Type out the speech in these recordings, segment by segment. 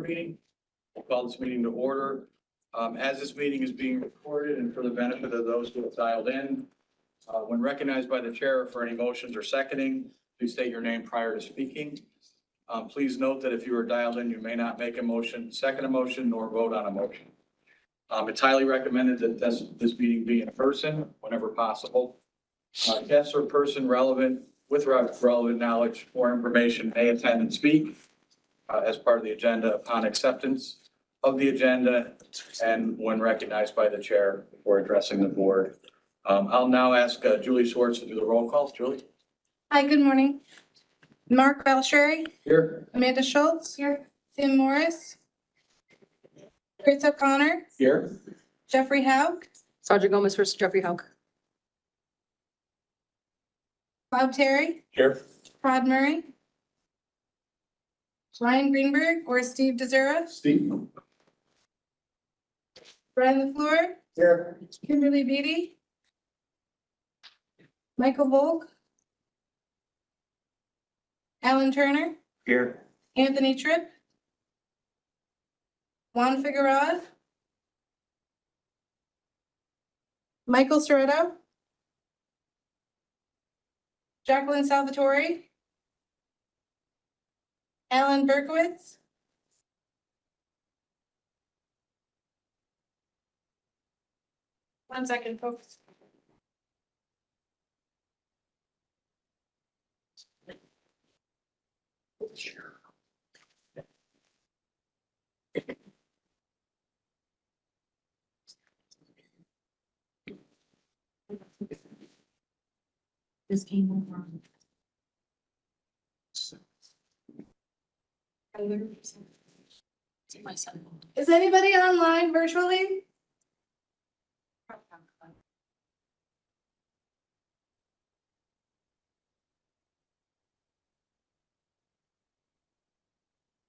meeting. We'll call this meeting to order. As this meeting is being recorded and for the benefit of those who have dialed in, when recognized by the chair for any motions or seconding, please state your name prior to speaking. Please note that if you are dialed in, you may not make a motion, second a motion, nor vote on a motion. It's highly recommended that this meeting be in person whenever possible. Guests or person with relevant knowledge or information may attend and speak as part of the agenda upon acceptance of the agenda and when recognized by the chair before addressing the board. I'll now ask Julie Swartz to do the roll call. Julie? Hi, good morning. Mark Belshary. Here. Amanda Schultz. Here. Tim Morris. Chris O'Connor. Here. Jeffrey Hauk. Sergeant Gomez versus Jeffrey Hauk. Bob Terry. Here. Todd Murray. Ryan Greenberg or Steve DeZera. Steve? Brian LaFleur. Here. Kimberly Beatty. Michael Volk. Alan Turner. Here. Anthony Tripp. Juan Figueroa. Michael Soretto. Jacqueline Salvatore. Alan Berkowitz. One second, folks. This came over. My son. Is anybody online virtually?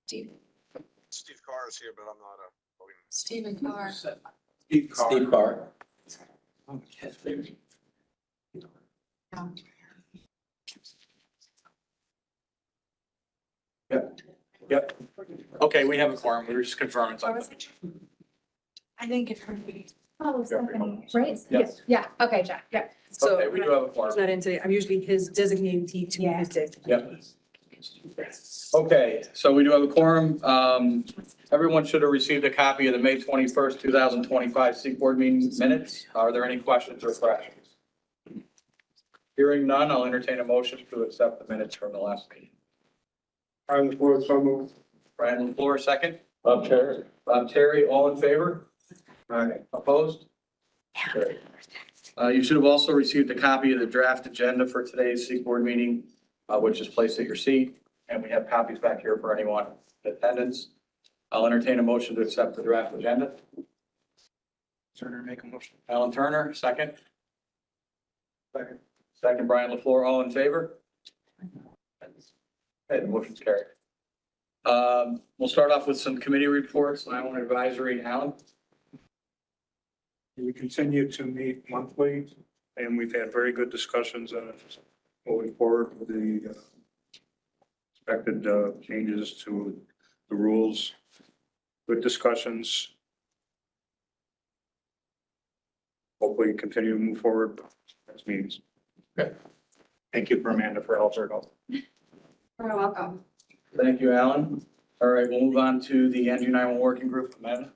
Steve. Steve Carr is here, but I'm not voting. Stephen Carr. Steve Carr. Steve Carr. Yep. Okay, we have a quorum. We were just confirming something. I think it heard me. Oh, Stephanie, right? Yes. Yeah, okay, Jack, yeah. So Okay, we do have a quorum. he's not in today. I'm usually his designated to Yeah. his day. Yep. Okay, so we do have a quorum. Everyone should have received a copy of the May 21st, 2025 Seek Board meeting minutes. Are there any questions or corrections? Hearing none, I'll entertain a motion to accept the minutes from the last meeting. Brian LaFleur, so moved. Brian LaFleur, second. Bob Terry. Bob Terry, all in favor? Aye. Opposed? Carried. You should have also received a copy of the draft agenda for today's Seek Board meeting, which is placed at your seat, and we have copies back here for anyone in attendance. I'll entertain a motion to accept the draft agenda. Turner, make a motion. Alan Turner, second. Second. Second, Brian LaFleur, all in favor? Okay, the motion's carried. We'll start off with some committee reports. I want advisory, Alan. We continue to meet monthly, and we've had very good discussions on it moving forward with the expected changes to the rules. Good discussions. Hopefully continue to move forward as meetings. Okay. Thank you for Amanda for all her help. You're welcome. Thank you, Alan. All right, we'll move on to the NG91 working group. Amanda?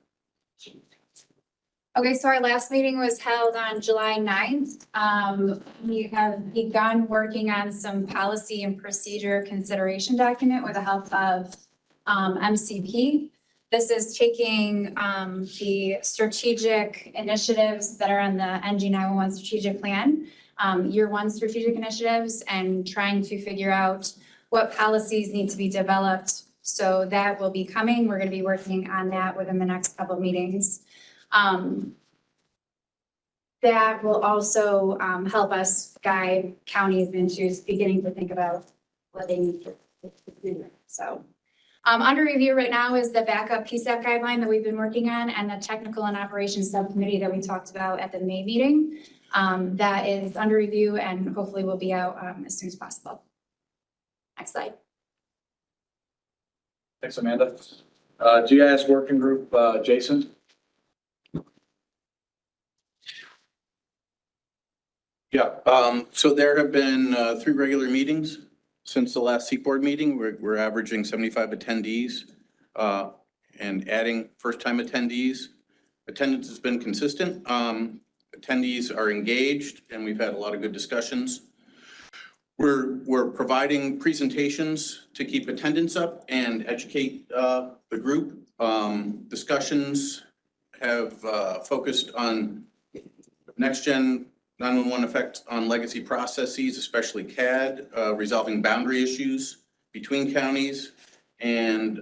Okay, so our last meeting was held on July 9th. We have begun working on some policy and procedure consideration document with the help of MCP. This is taking the strategic initiatives that are on the NG911 strategic plan, year one strategic initiatives, and trying to figure out what policies need to be developed. So that will be coming. We're going to be working on that within the next couple of meetings. That will also help us guide counties into beginning to think about what they need to do. So under review right now is the backup PSAP guideline that we've been working on and the technical and operations subcommittee that we talked about at the May meeting. That is under review and hopefully will be out as soon as possible. Next slide. Thanks, Amanda. GIS Working Group, Jason? Yeah, so there have been 3 regular meetings since the last Seaport meeting. We're averaging 75 attendees and adding first-time attendees. Attendance has been consistent. Attendees are engaged, and we've had a lot of good discussions. We're providing presentations to keep attendance up and educate the group. Discussions have focused on next-gen 911 effect on legacy processes, especially CAD, resolving boundary issues between counties, and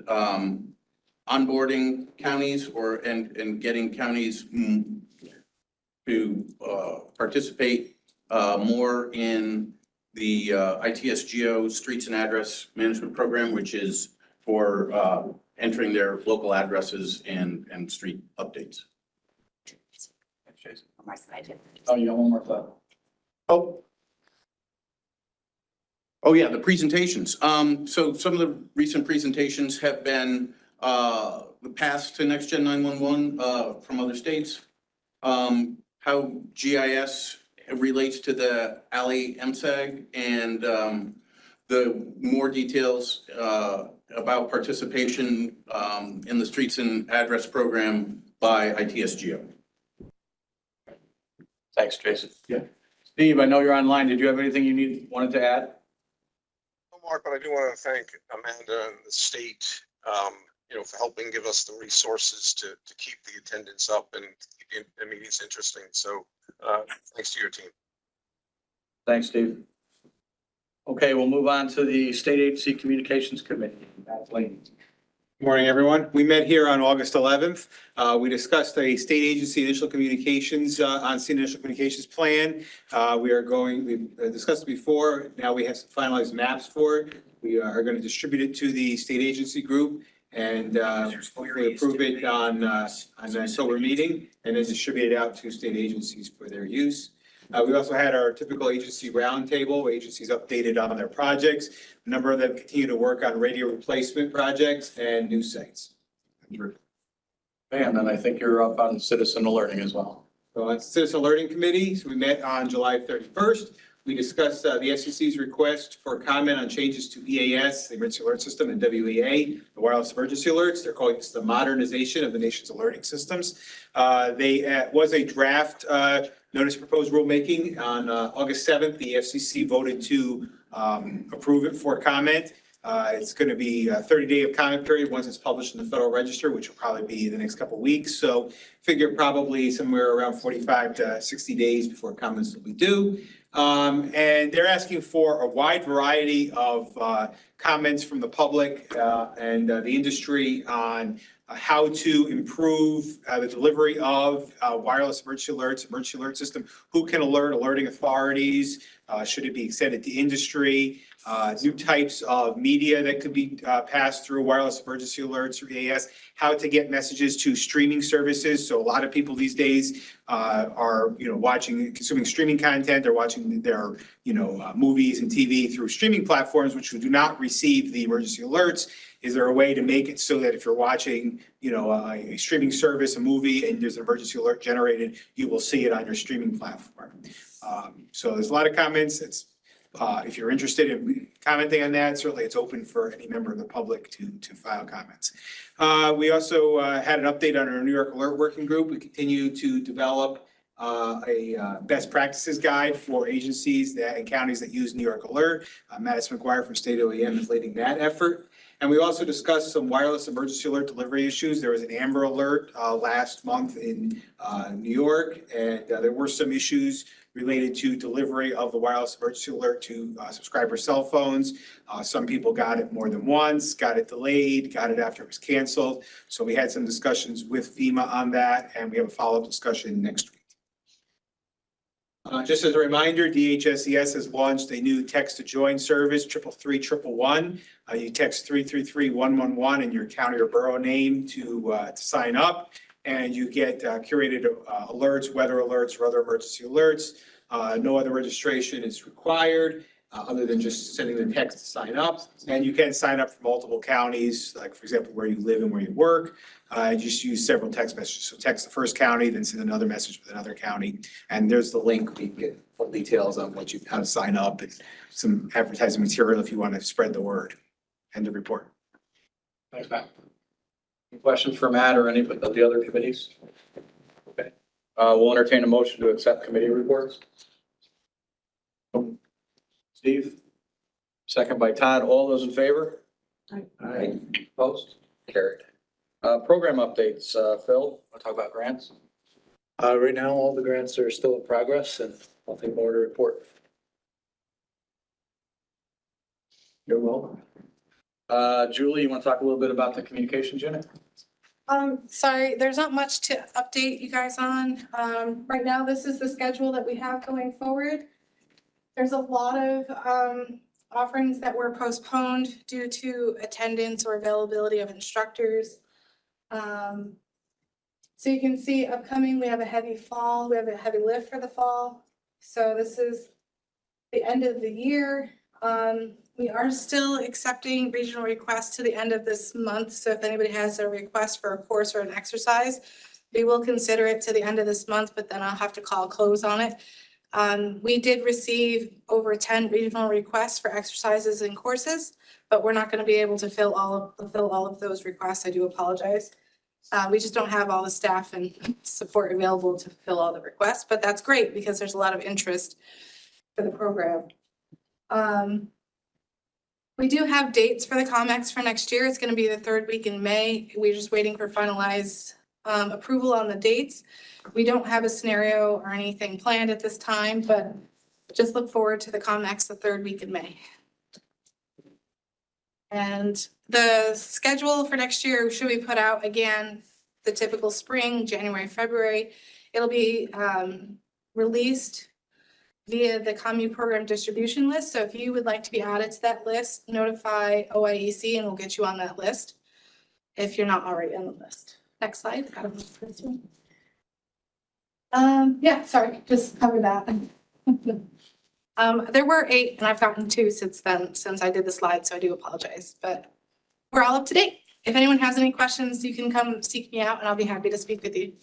onboarding counties and getting counties to participate more in the ITSGO Streets and Address Management Program, which is for entering their local addresses and street updates. Oh, you got one more thought? Oh, yeah, the presentations. So some of the recent presentations have been the paths to next gen 911 from other states. How GIS relates to the ALI MSAG, and the more details about participation in the Streets and Address Program by ITSGO. Thanks, Jason. Yeah. Steve, I know you're online. Did you have anything wanted to add? No, Mark, but I do want to thank Amanda and the state, for helping give us the resources to keep the attendance up and keep the meetings interesting. So thanks to your team. Thanks, Steve. Okay, we'll move on to the State Agency Communications Committee. Kathleen. Morning, everyone. We met here on August 11th. We discussed a state agency initial communications on state initial communications plan. We've discussed it before. Now we have some finalized maps for it. We are going to distribute it to the state agency group and hopefully approve it on the October meeting and then distribute it out to state agencies for their use. We also had our typical agency roundtable, where agencies updated on their projects. A number of them continue to work on radio replacement projects and new sites. And then I think you're up on citizen alerting as well. So that's Citizen Alerting Committee. So we met on July 31st. We discussed the FCC's request for comment on changes to EAS, the Emergency Alert System, and WEA, the wireless emergency alerts. They're calling this the modernization of the nation's alerting systems. They was a draft notice of proposed rulemaking on August 7th. The FCC voted to approve it for comment. It's going to be a 30-day of comment period once it's published in the Federal Register, which will probably be the next couple of weeks. So figure probably somewhere around 45 to 60 days before comments will be due. And they're asking for a wide variety of comments from the public and the industry on how to improve the delivery of wireless emergency alert system, who can alert alerting authorities, should it be extended to industry, new types of media that could be passed through wireless emergency alerts or EAS, how to get messages to streaming services. So a lot of people these days are, consuming streaming content. They're watching their, movies and TV through streaming platforms, which do not receive the emergency alerts. Is there a way to make it so that if you're watching, a streaming service, a movie, and there's an emergency alert generated, you will see it on your streaming platform? So there's a lot of comments. It's if you're interested in commenting on that, certainly it's open for any member of the public to file comments. We also had an update on our New York Alert Working Group. We continue to develop a best practices guide for agencies and counties that use New York Alert. Madison McGuire from State OEM is leading that effort. And we also discussed some wireless emergency alert delivery issues. There was an Amber Alert last month in New York, and there were some issues related to delivery of the wireless emergency alert to subscriber cell phones. Some people got it more than once, got it delayed, got it after it was canceled. So we had some discussions with FEMA on that, and we have a follow-up discussion next week. Just as a reminder, DHSES has launched a new text-to-join service, 333-111. You text 333-111 and your county or borough name to sign up, and you get curated alerts, weather alerts, or other emergency alerts. No other registration is required. other than just sending the text to sign up. And you can sign up for multiple counties, like for example, where you live and where you work. Just use several text messages. So text the first county, then send another message with another county. And there's the link where you can get full details on how to sign up and some advertising material if you want to spread the word. End of report. Thanks, Matt. Any questions for Matt or any of the other committees? Okay. We'll entertain a motion to accept committee reports. Steve? Second by Todd. All those in favor? Aye. Opposed? Carried. Program updates. Phil, want to talk about grants? Right now, all the grants are still in progress and nothing more to report. You're welcome. Julie, you want to talk a little bit about the communications unit? Sorry, there's not much to update you guys on. Right now, this is the schedule that we have going forward. There's a lot of, offerings that were postponed due to attendance or availability of instructors. So you can see upcoming, we have a heavy fall, we have a heavy lift for the fall. So this is the end of the year. We are still accepting regional requests to the end of this month. So if anybody has a request for a course or an exercise, we will consider it to the end of this month, but then I'll have to call close on it. We did receive over 10 regional requests for exercises and courses, but we're not going to be able to fill all of those requests. I do apologize. We just don't have all the staff and support available to fill all the requests, but that's great because there's a lot of interest for the program. We do have dates for the COMEX for next year. It's going to be the third week in May. We're just waiting for finalized approval on the dates. We don't have a scenario or anything planned at this time, but just look forward to the COMEX the third week in May. And the schedule for next year should be put out again, the typical spring, January, February. It'll be released via the commune program distribution list. So if you would like to be added to that list, notify OIEC and we'll get you on that list if you're not already on the list. Next slide. Yeah, sorry, just cover that. There were 8 and I've gotten 2 since then, since I did the slide, so I do apologize, but we're all up to date. If anyone has any questions, you can come seek me out and I'll be happy to speak with you.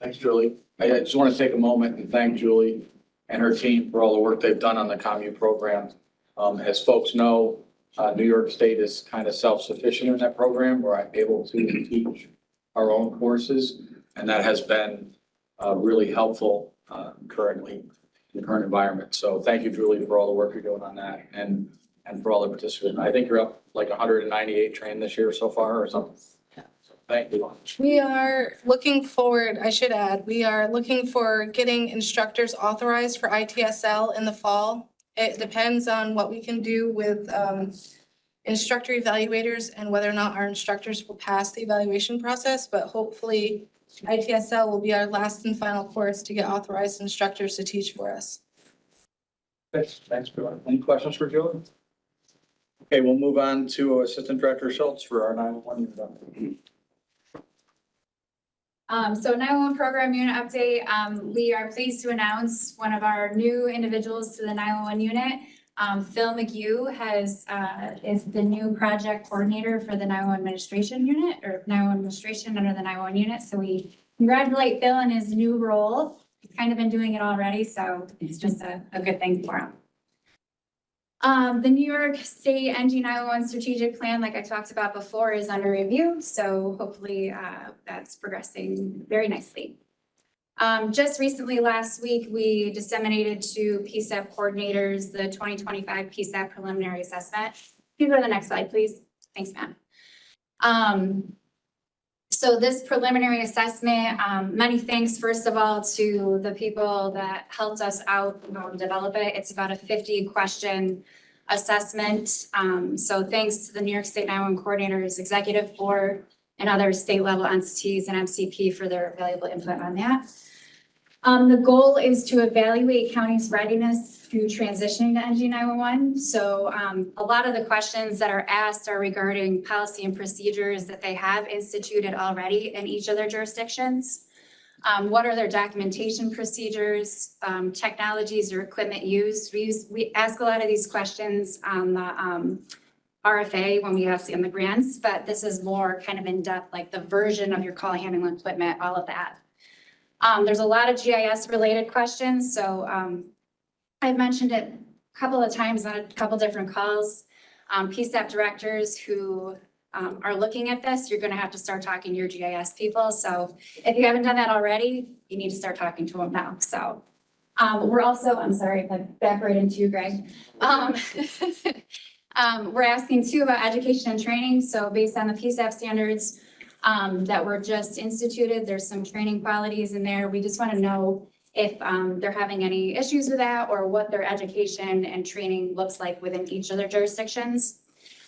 Thanks, Julie. I just want to take a moment and thank Julie and her team for all the work they've done on the commune program. As folks know, New York State is kind of self-sufficient in that program. We're able to teach our own courses, and that has been really helpful currently in the current environment. So thank you, Julie, for all the work you're doing on that and for all the participants. I think you're up like 198 trained this year so far or something. So thank you. We are looking forward, I should add, we are looking for getting instructors authorized for ITSL in the fall. It depends on what we can do with instructor evaluators and whether or not our instructors will pass the evaluation process, but hopefully ITSL will be our last and final course to get authorized instructors to teach for us. Thanks, Bill. Any questions for Julie? Okay, we'll move on to Assistant Director Schultz for our 911 unit. So 911 program unit update. We are pleased to announce one of our new individuals to the 911 unit. Phil McHugh is the new project coordinator for the 911 administration unit or 911 administration under the 911 unit. So we congratulate Phil in his new role. He's kind of been doing it already, so it's just a good thing for him. The New York State NG 911 strategic plan, like I talked about before, is under review. So hopefully that's progressing very nicely. Just recently, last week, we disseminated to PSAP coordinators the 2025 PSAP preliminary assessment. Can you go to the next slide, please? Thanks, Matt. So this preliminary assessment, many thanks, first of all, to the people that helped us out develop it. It's about a 50-question assessment. So thanks to the New York State 911 Coordinators Executive Board and other state level entities and MCP for their valuable input on that. The goal is to evaluate county's readiness to transitioning to NG 911. So a lot of the questions that are asked are regarding policy and procedures that they have instituted already in each of their jurisdictions. What are their documentation procedures, technologies or equipment used? We ask a lot of these questions on the RFA when we ask in the grants, but this is more kind of in-depth, like the version of your call handling equipment, all of that. There's a lot of GIS related questions, so I've mentioned it a couple of times on a couple different calls. PSAP directors who are looking at this, you're gonna have to start talking to your GIS people. So if you haven't done that already, you need to start talking to them now. So we're also, I'm sorry, like back right into you, Greg. We're asking too about education and training. So based on the PSAP standards that were just instituted, there's some training qualities in there. We just want to know if they're having any issues with that or what their education and training looks like within each of their jurisdictions.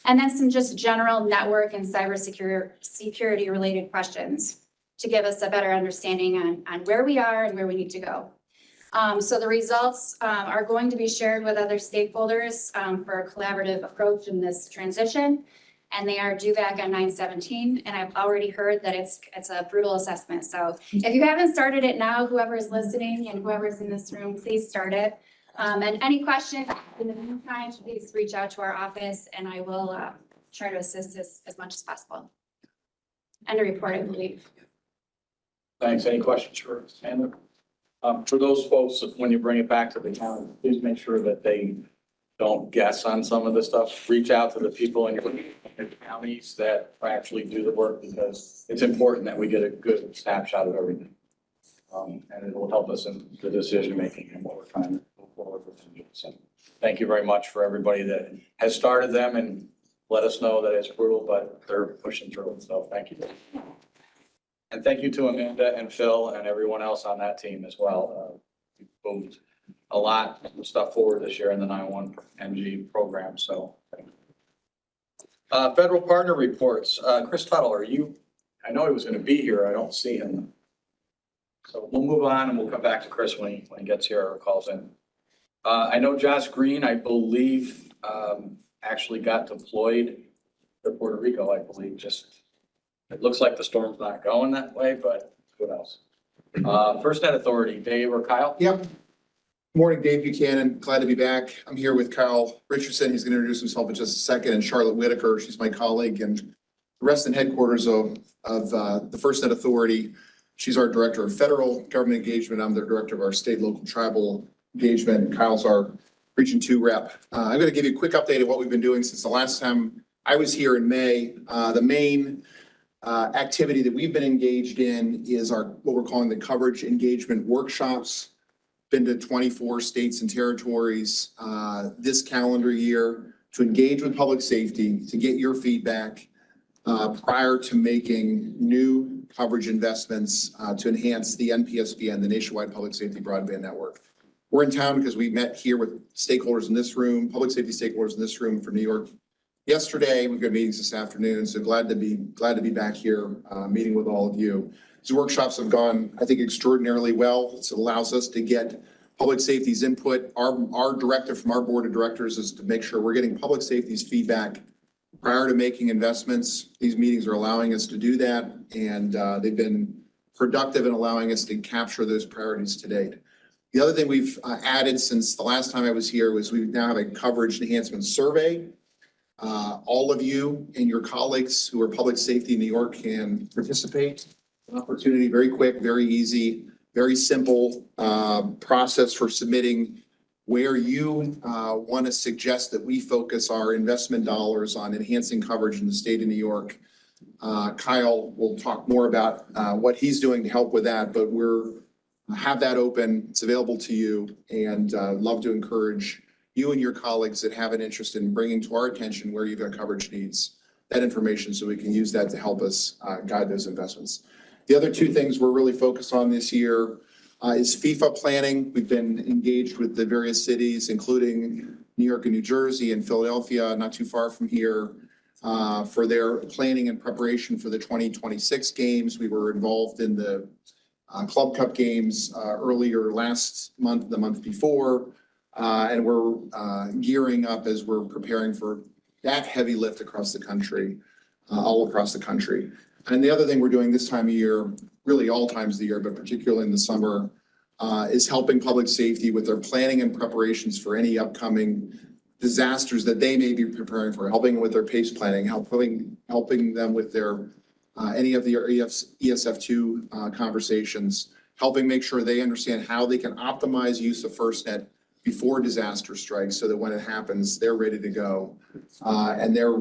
And then some just general network and cybersecurity related questions to give us a better understanding on where we are and where we need to go. So the results are going to be shared with other stakeholders for a collaborative approach in this transition. And they are due back on 9/17. And I've already heard that it's a brutal assessment. So if you haven't started it now, whoever is listening and whoever's in this room, please start it. And any questions in the meantime, please reach out to our office and I will try to assist as much as possible. And a report, I believe. Thanks. Any questions for Sandra? For those folks, when you bring it back to the county, please make sure that they don't guess on some of the stuff. Reach out to the people in your counties that actually do the work because it's important that we get a good snapshot of everything. And it will help us in the decision making and what we're trying to move forward with. So thank you very much for everybody that has started them and let us know that it's brutal, but they're pushing through it. So thank you. And thank you to Amanda and Phil and everyone else on that team as well. We moved a lot of stuff forward this year in the 911 NG program. So federal partner reports. Chris Tuttle, are you? I know he was going to be here. I don't see him. So we'll move on and we'll come back to Chris when he gets here or calls in. I know Josh Green, I believe, actually got deployed to Puerto Rico, I believe. Just it looks like the storm's not going that way, but what else? FirstNet Authority, Dave or Kyle? Yep. Morning, Dave Buchanan. Glad to be back. I'm here with Kyle Richardson. He's going to introduce himself in just a second. And Charlotte Whitaker, she's my colleague and the rest and headquarters of the FirstNet Authority. She's our director of federal government engagement. I'm the director of our state, local, tribal engagement. Kyle's our Region 2 rep. I'm going to give you a quick update of what we've been doing since the last time I was here in May. The main activity that we've been engaged in is what we're calling the coverage engagement workshops. Been to 24 states and territories this calendar year to engage with public safety, to get your feedback prior to making new coverage investments to enhance the NPSBN, the Nationwide Public Safety Broadband Network. We're in town because we met here with stakeholders in this room, public safety stakeholders in this room for New York yesterday. We've got meetings this afternoon, so glad to be back here meeting with all of you. These workshops have gone, I think, extraordinarily well. It allows us to get public safety's input. Our directive from our board of directors is to make sure we're getting public safety's feedback prior to making investments. These meetings are allowing us to do that, and they've been productive in allowing us to capture those priorities to date. The other thing we've added since the last time I was here was we now have a coverage enhancement survey. All of you and your colleagues who are public safety in New York can participate. An opportunity, very quick, very easy, very simple process for submitting where you want to suggest that we focus our investment dollars on enhancing coverage in the state of New York. Kyle will talk more about what he's doing to help with that, but we're have that open. It's available to you, and love to encourage you and your colleagues that have an interest in bringing to our attention where you've got coverage needs, that information, so we can use that to help us guide those investments. The other two things we're really focused on this year is FIFA planning. We've been engaged with the various cities, including New York and New Jersey and Philadelphia, not too far from here, for their planning and preparation for the 2026 games. We were involved in the Club Cup games earlier last month, the month before, and we're gearing up as we're preparing for that heavy lift across the country, all across the country. And the other thing we're doing this time of year, really all times of the year, but particularly in the summer, is helping public safety with their planning and preparations for any upcoming disasters that they may be preparing for, helping with their PACE planning, helping them with their any of the ESF2 conversations, helping make sure they understand how they can optimize use of FirstNet before disaster strikes so that when it happens, they're ready to go. And they're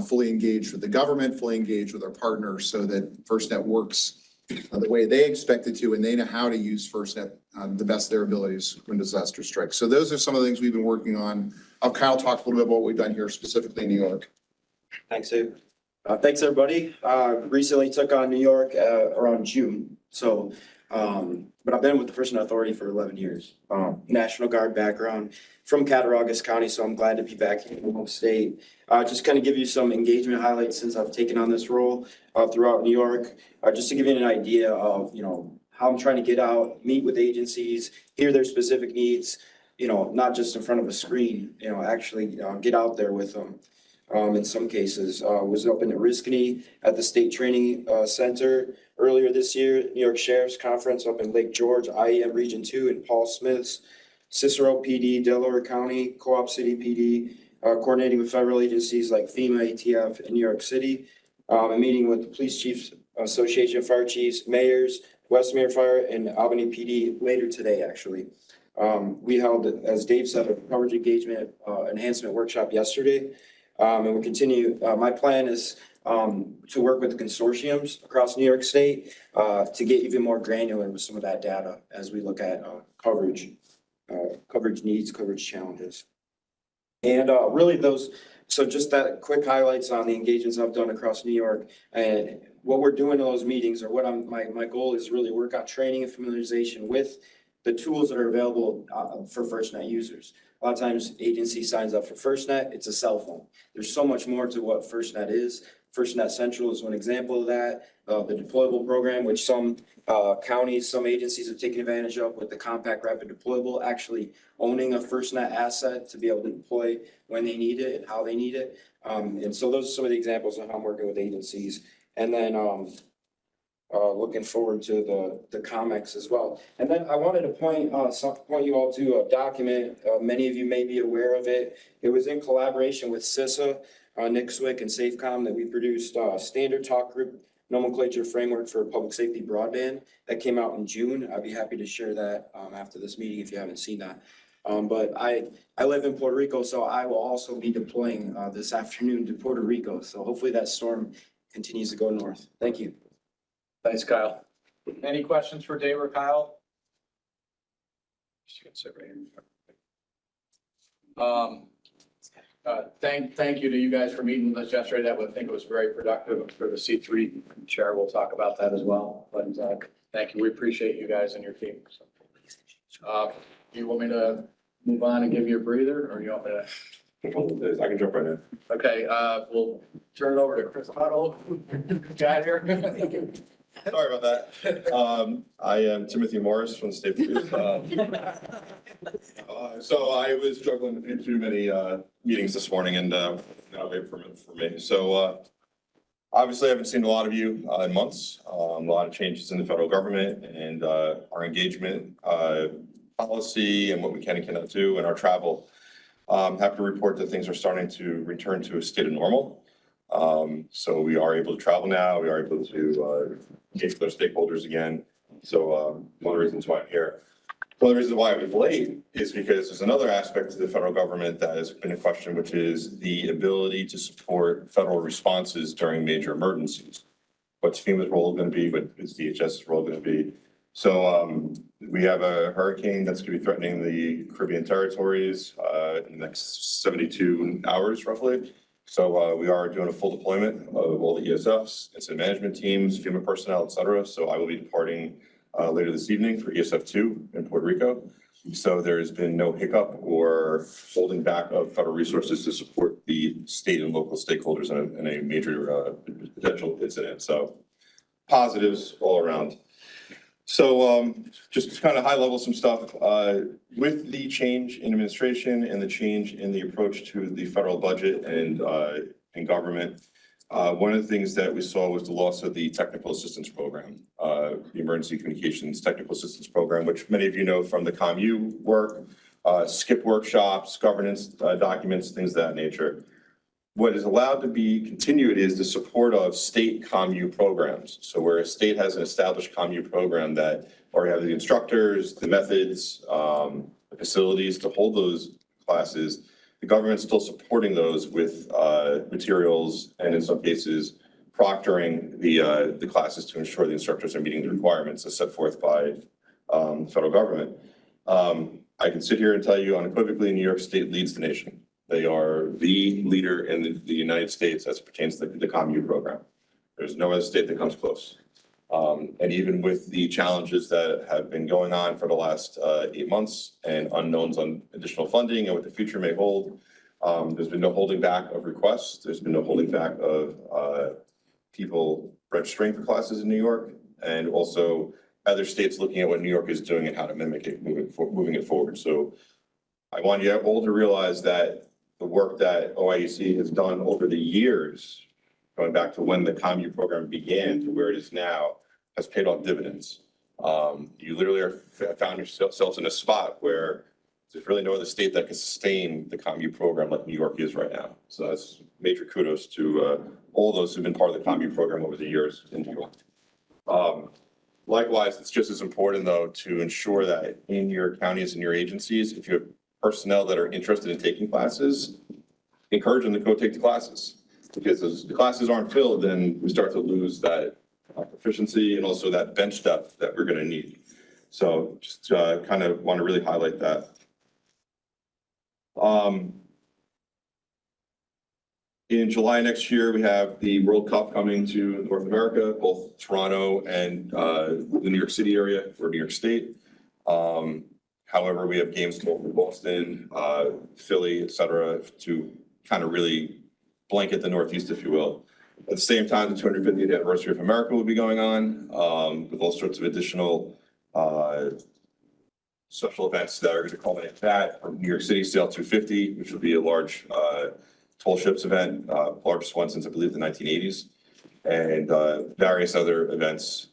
fully engaged with the government, fully engaged with our partners so that FirstNet works the way they expect it to, and they know how to use FirstNet the best of their abilities when disaster strikes. So those are some of the things we've been working on. Kyle talked a little bit about what we've done here specifically in New York. Thanks, Dave. Thanks, everybody. Recently took on New York around June. So, but I've been with the FirstNet Authority for 11 years. National Guard background from Cattaraugus County, so I'm glad to be back here in the home state. Just kind of give you some engagement highlights since I've taken on this role throughout New York. Just to give you an idea of, how I'm trying to get out, meet with agencies, hear their specific needs, not just in front of a screen, actually get out there with them. In some cases, was up in Oriskany at the State Training Center earlier this year, New York Sheriff's Conference up in Lake George, IEM Region 2 in Paul Smith's, Cicero PD, Delaware County, Co-op City PD, coordinating with federal agencies like FEMA, ATF in New York City, and meeting with the Police Chiefs Association, Fire Chiefs, Mayors, Westmere Fire, and Albany PD later today, actually. We held, as Dave said, a coverage engagement enhancement workshop yesterday. And we'll continue. My plan is to work with the consortiums across New York State to get even more granular with some of that data as we look at coverage needs, coverage challenges. And really so just that quick highlights on the engagements I've done across New York and what we're doing in those meetings, or what my goal is really work on training and familiarization with the tools that are available for FirstNet users. A lot of times agency signs up for FirstNet, it's a cell phone. There's so much more to what FirstNet is. FirstNet Central is one example of that. The deployable program, which some counties, some agencies have taken advantage of with the compact rapid deployable, actually owning a FirstNet asset to be able to deploy when they need it and how they need it. And so those are some of the examples of how I'm working with agencies. And then looking forward to the comics as well. And then I wanted to point you all to a document. Many of you may be aware of it. It was in collaboration with CISA, NICSWIC, and SAFECOM that we produced Standard Talk Group Nomenclature Framework for Public Safety Broadband that came out in June. I'd be happy to share that after this meeting if you haven't seen that. But I live in Puerto Rico, so I will also be deploying this afternoon to Puerto Rico. So hopefully that storm continues to go north. Thank you. Thanks, Kyle. Any questions for Dave or Kyle? Just gonna sit right here. Thank you to you guys for meeting with us yesterday. That I think it was very productive for the C3 chair. We'll talk about that as well. But thank you. We appreciate you guys and your team. You want me to move on and give you a breather, or you want me to? I can jump right in. Okay, we'll turn it over to Chris Huddle. Got here. Sorry about that. I am Timothy Morris from the State Police. So I was struggling to do too many meetings this morning, and now wait for me. So obviously, I haven't seen a lot of you in months. A lot of changes in the federal government and our engagement policy and what we can and cannot do, and our travel. Happy to report that things are starting to return to a state of normal. So we are able to travel now. We are able to engage with our stakeholders again. So one of the reasons why I'm here. One of the reasons why I was late is because there's another aspect to the federal government that has been a question, which is the ability to support federal responses during major emergencies. What's FEMA's role going to be? What is DHS's role going to be? So we have a hurricane that's going to be threatening the Caribbean territories in the next 72 hours, roughly. So we are doing a full deployment of all the ESFs, incident management teams, FEMA personnel, et cetera. So I will be departing later this evening for ESF2 in Puerto Rico. So there's been no hiccup or holding back of federal resources to support the state and local stakeholders in a major potential incident. So positives all around. So just kind of high level some stuff. With the change in administration and the change in the approach to the federal budget and government, One of the things that we saw was the loss of the technical assistance program, the Emergency Communications Technical Assistance Program, which many of you know from the COMU work, skip workshops, governance documents, things of that nature. What is allowed to be continued is the support of state COMU programs. So where a state has an established COMU program that already have the instructors, the methods, the facilities to hold those classes, the government's still supporting those with materials and in some cases proctoring the classes to ensure the instructors are meeting the requirements as set forth by the federal government. I can sit here and tell you unequivocally, New York State leads the nation. They are the leader in the United States as it pertains to the COMU program. There's no other state that comes close. And even with the challenges that have been going on for the last 8 months and unknowns on additional funding and what the future may hold, there's been no holding back of requests. There's been no holding back of people registering for classes in New York, and also other states looking at what New York is doing and how to mimic it, moving it forward. So I want you all to realize that the work that OIEC has done over the years, going back to when the COMU program began to where it is now, has paid off dividends. You literally found yourselves in a spot where there's really no other state that can sustain the COMU program like New York is right now. So that's major kudos to all those who've been part of the COMU program over the years in New York. Likewise, it's just as important, though, to ensure that in your counties and your agencies, if you have personnel that are interested in taking classes, encourage them to go take the classes. Because as the classes aren't filled, then we start to lose that proficiency and also that bench depth that we're going to need. So just kind of want to really highlight that. In July next year, we have the World Cup coming to North America, both Toronto and the New York City area or New York State. However, we have games in Boston, Philly, et cetera, to kind of really blanket the Northeast, if you will. At the same time, the 250th anniversary of America will be going on with all sorts of additional special events that are going to culminate that. New York City Sail 250, which will be a large tall ships event, largest one since I believe the 1980s, and various other events.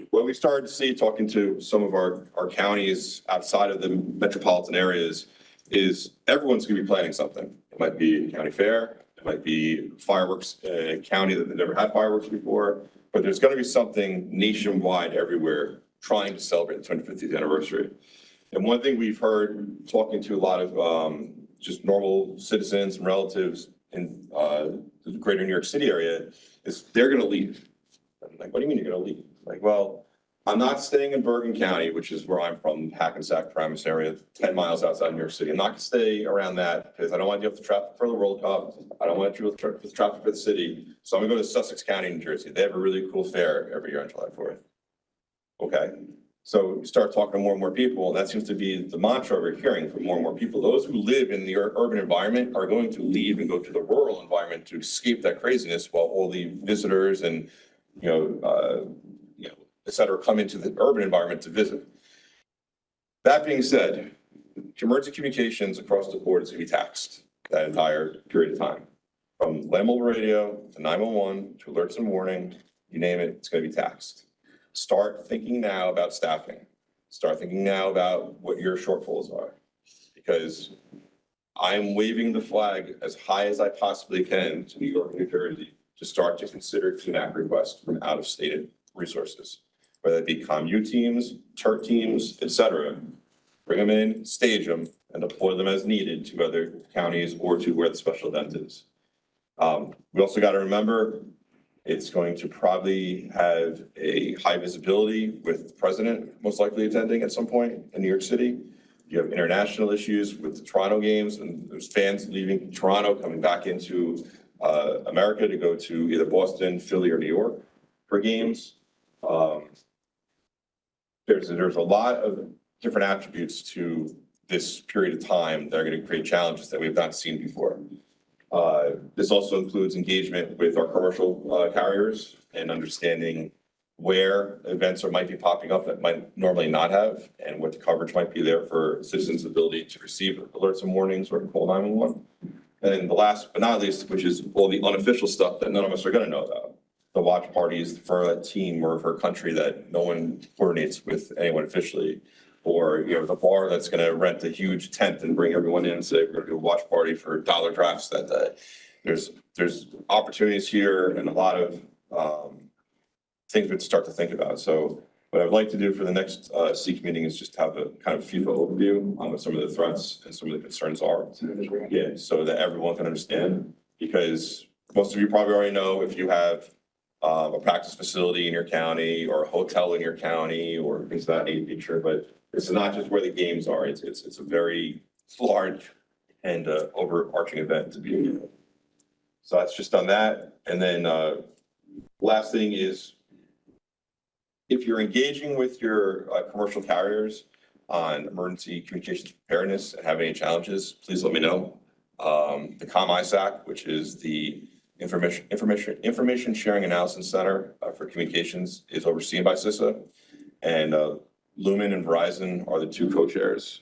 What we started to see talking to some of our counties outside of the metropolitan areas is everyone's going to be planning something. It might be a county fair, it might be fireworks in a county that never had fireworks before, but there's going to be something nationwide everywhere trying to celebrate the 250th anniversary. And one thing we've heard talking to a lot of just normal citizens and relatives in the greater New York City area is they're going to leave. I'm like, what do you mean you're going to leave? Like, well, I'm not staying in Bergen County, which is where I'm from, Hackensack, Paramus area, 10 miles outside New York City. I'm not going to stay around that because I don't want to deal with the traffic for the World Cup. I don't want to deal with the traffic for the city. So I'm going to go to Sussex County, New Jersey. They have a really cool fair every year on July 4th. Okay. So you start talking to more and more people, and that seems to be the mantra we're hearing from more and more people. Those who live in the urban environment are going to leave and go to the rural environment to escape that craziness while all the visitors and, et cetera, come into the urban environment to visit. That being said, emergency communications across the board is going to be taxed that entire period of time. From land mobile radio to 911 to alerts and warning, you name it, it's going to be taxed. Start thinking now about staffing. Start thinking now about what your shortfalls are. Because I'm waving the flag as high as I possibly can to New York, New Jersey, to start to consider QNAC requests from out-of-state resources, whether it be COMU teams, TERT teams, et cetera. Bring them in, stage them, and deploy them as needed to other counties or to where the special event is. We also got to remember, it's going to probably have a high visibility with the president most likely attending at some point in New York City. You have international issues with the Toronto games, and there's fans leaving Toronto, coming back into America to go to either Boston, Philly, or New York for games. There's a lot of different attributes to this period of time that are going to create challenges that we've not seen before. This also includes engagement with our commercial carriers and understanding where events might be popping up that might normally not have, and what the coverage might be there for citizens' ability to receive alerts and warnings or call 911. And then the last but not least, which is all the unofficial stuff that none of us are gonna know about. The watch parties for a team or for a country that no one coordinates with anyone officially. Or, you know, the bar that's gonna rent a huge tent and bring everyone in and say, we're gonna do a watch party for dollar drafts that day. There's opportunities here and a lot of things we have to start to think about. So what I'd like to do for the next SEEK meeting is just have a kind of FIFA overview on what some of the threats and some of the concerns are. Yeah, so that everyone can understand, because most of you probably already know if you have a practice facility in your county or a hotel in your county or things of that nature, but this is not just where the games are. It's a very large and overarching event to be in. So that's just on that. And then last thing is, if you're engaging with your commercial carriers on emergency communications preparedness and have any challenges, please let me know. The ComISAC, which is the Information Sharing Analysis Center for Communications, is overseen by CISA. And Lumen and Verizon are the two co-chairs.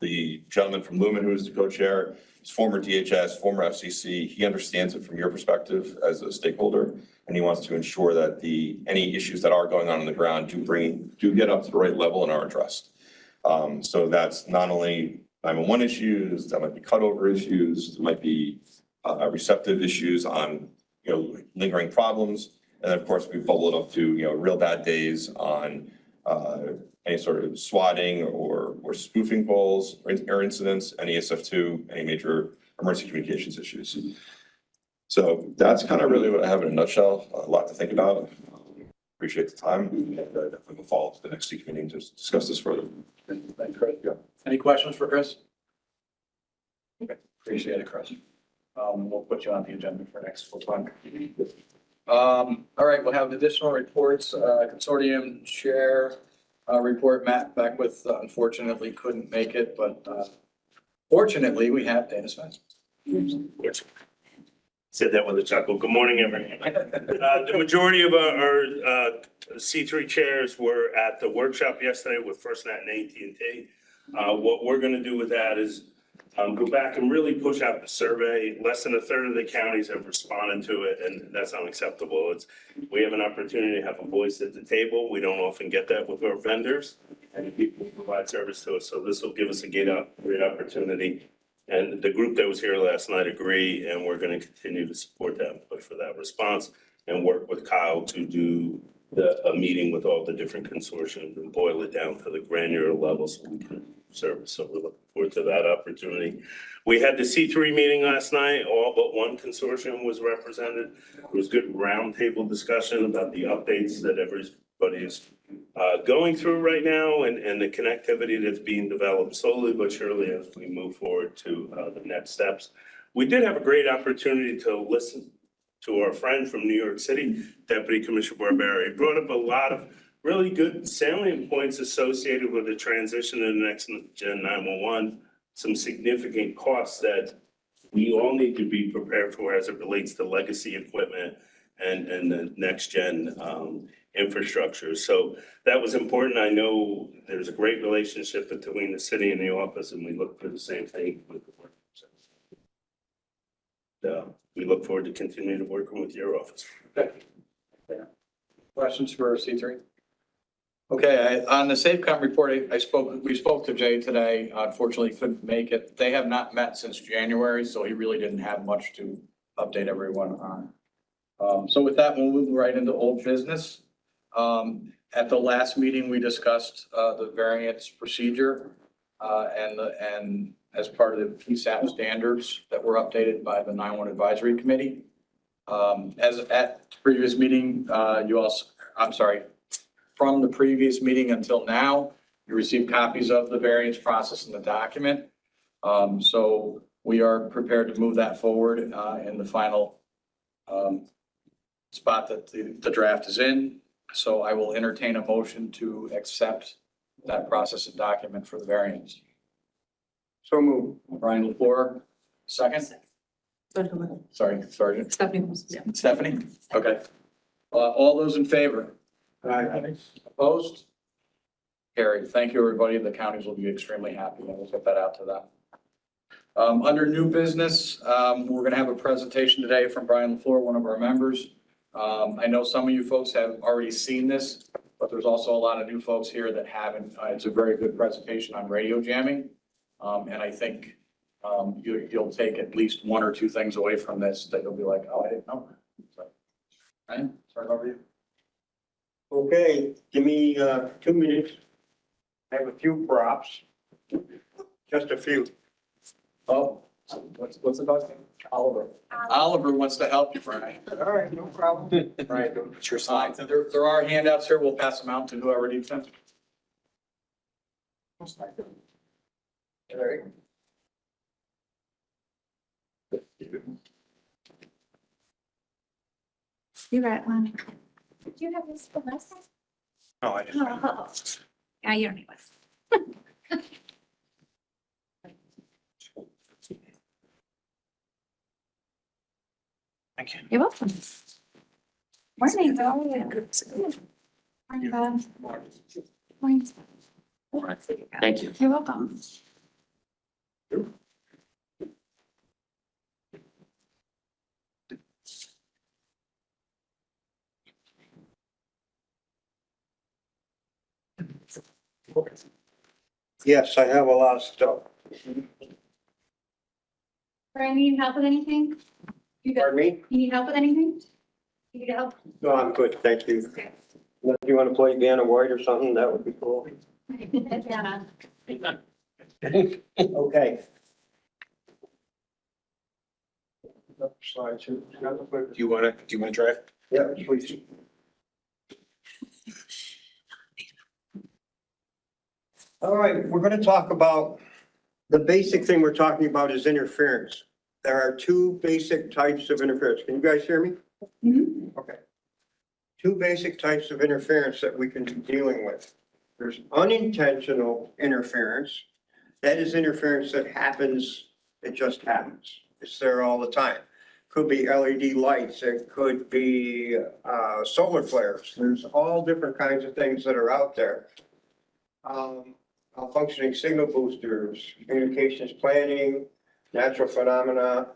The gentleman from Lumen, who is the co-chair, is former DHS, former FCC. He understands it from your perspective as a stakeholder, and he wants to ensure that any issues that are going on the ground do get up to the right level and are addressed. So that's not only 911 issues, that might be cutover issues, there might be receptive issues on, lingering problems. And then, of course, we bubble it up to, real bad days on any sort of swatting or spoofing calls or incidents, any SF2, any major emergency communications issues. So that's kind of really what I have in a nutshell. A lot to think about. Appreciate the time, and definitely will follow up to the next SEEK meeting to discuss this further. Thanks, Chris. Any questions for Chris? Okay, appreciate it, Chris. We'll put you on the agenda for next full time. All right, we'll have additional reports, consortium chair report. Matt Beckwith unfortunately couldn't make it, but fortunately we have Dana Smith. Said that with a chuckle. Good morning, everyone. The majority of our C3 chairs were at the workshop yesterday with FirstNet and AT&T. What we're going to do with that is go back and really push out the survey. Less than a third of the counties have responded to it, and that's unacceptable. We have an opportunity to have a voice at the table. We don't often get that with our vendors and people who provide service to us. So this will give us a great opportunity. And the group that was here last night agree, and we're going to continue to support that and push for that response and work with Kyle to do a meeting with all the different consortiums and boil it down to the granular level so we can service. So we're looking forward to that opportunity. We had the C3 meeting last night. All but one consortium was represented. It was good roundtable discussion about the updates that everybody is going through right now and the connectivity that's being developed slowly but surely as we move forward to the next steps. We did have a great opportunity to listen to our friend from New York City, Deputy Commissioner Barbera. He brought up a lot of really good salient points associated with the transition to the next gen 911, some significant costs that we all need to be prepared for as it relates to legacy equipment and the next gen infrastructure. So that was important. I know there's a great relationship between the city and the office, and we look for the same thing with the work. So we look forward to continuing to working with your office. Okay. Questions for C3? Okay, on the SafeCom report, we spoke to Jay today. Unfortunately, couldn't make it. They have not met since January, so he really didn't have much to update everyone on. So with that, we'll move right into old business. At the last meeting, we discussed the variance procedure and as part of the PSAP standards that were updated by the 911 Advisory Committee. As at previous meeting, from the previous meeting until now, you received copies of the variance process in the document. So we are prepared to move that forward in the final spot that the draft is in. So I will entertain a motion to accept that process and document for the variance. So move. Brian Lepore, second. Sorry, Sergeant. Stephanie? Okay. All those in favor? Aye. Opposed? Carried. Thank you, everybody. The counties will be extremely happy, and we'll get that out to them. Under new business, we're going to have a presentation today from Brian LaFleur, one of our members. I know some of you folks have already seen this, but there's also a lot of new folks here that haven't. It's a very good presentation on radio jamming. And I think you'll take at least one or two things away from this that you'll be like, oh, I didn't know. So, Ryan, start over you. Okay, give me 2 minutes. I have a few props. Just a few. Oh, what's the dog's name? Oliver. Oliver wants to help you, Brian. All right, no problem. Right, it's your slides. There are handouts here. We'll pass them out to whoever needs them. You got one. Do you have this for last time? No, I just. Oh, yeah, you don't need this. Thank you. You're welcome. Morning. Morning, Bob. Morning. Thank you. You're welcome. Yes, I have a lot of stuff. Brian, you need help with anything? You good? Pardon me? You need help with anything? You need help? No, I'm good, thank you. If you want to play Vanna White or something, that would be cool. Yeah. Okay. Slide two. Do you want to drive? Yeah, please. All right, we're going to talk about, the basic thing we're talking about is interference. There are two basic types of interference. Can you guys hear me? Okay. Two basic types of interference that we can be dealing with. There's unintentional interference. That is interference that happens, it just happens. It's there all the time. Could be LED lights, it could be solar flares. There's all different kinds of things that are out there. Malfunctioning signal boosters, communications planning, natural phenomena.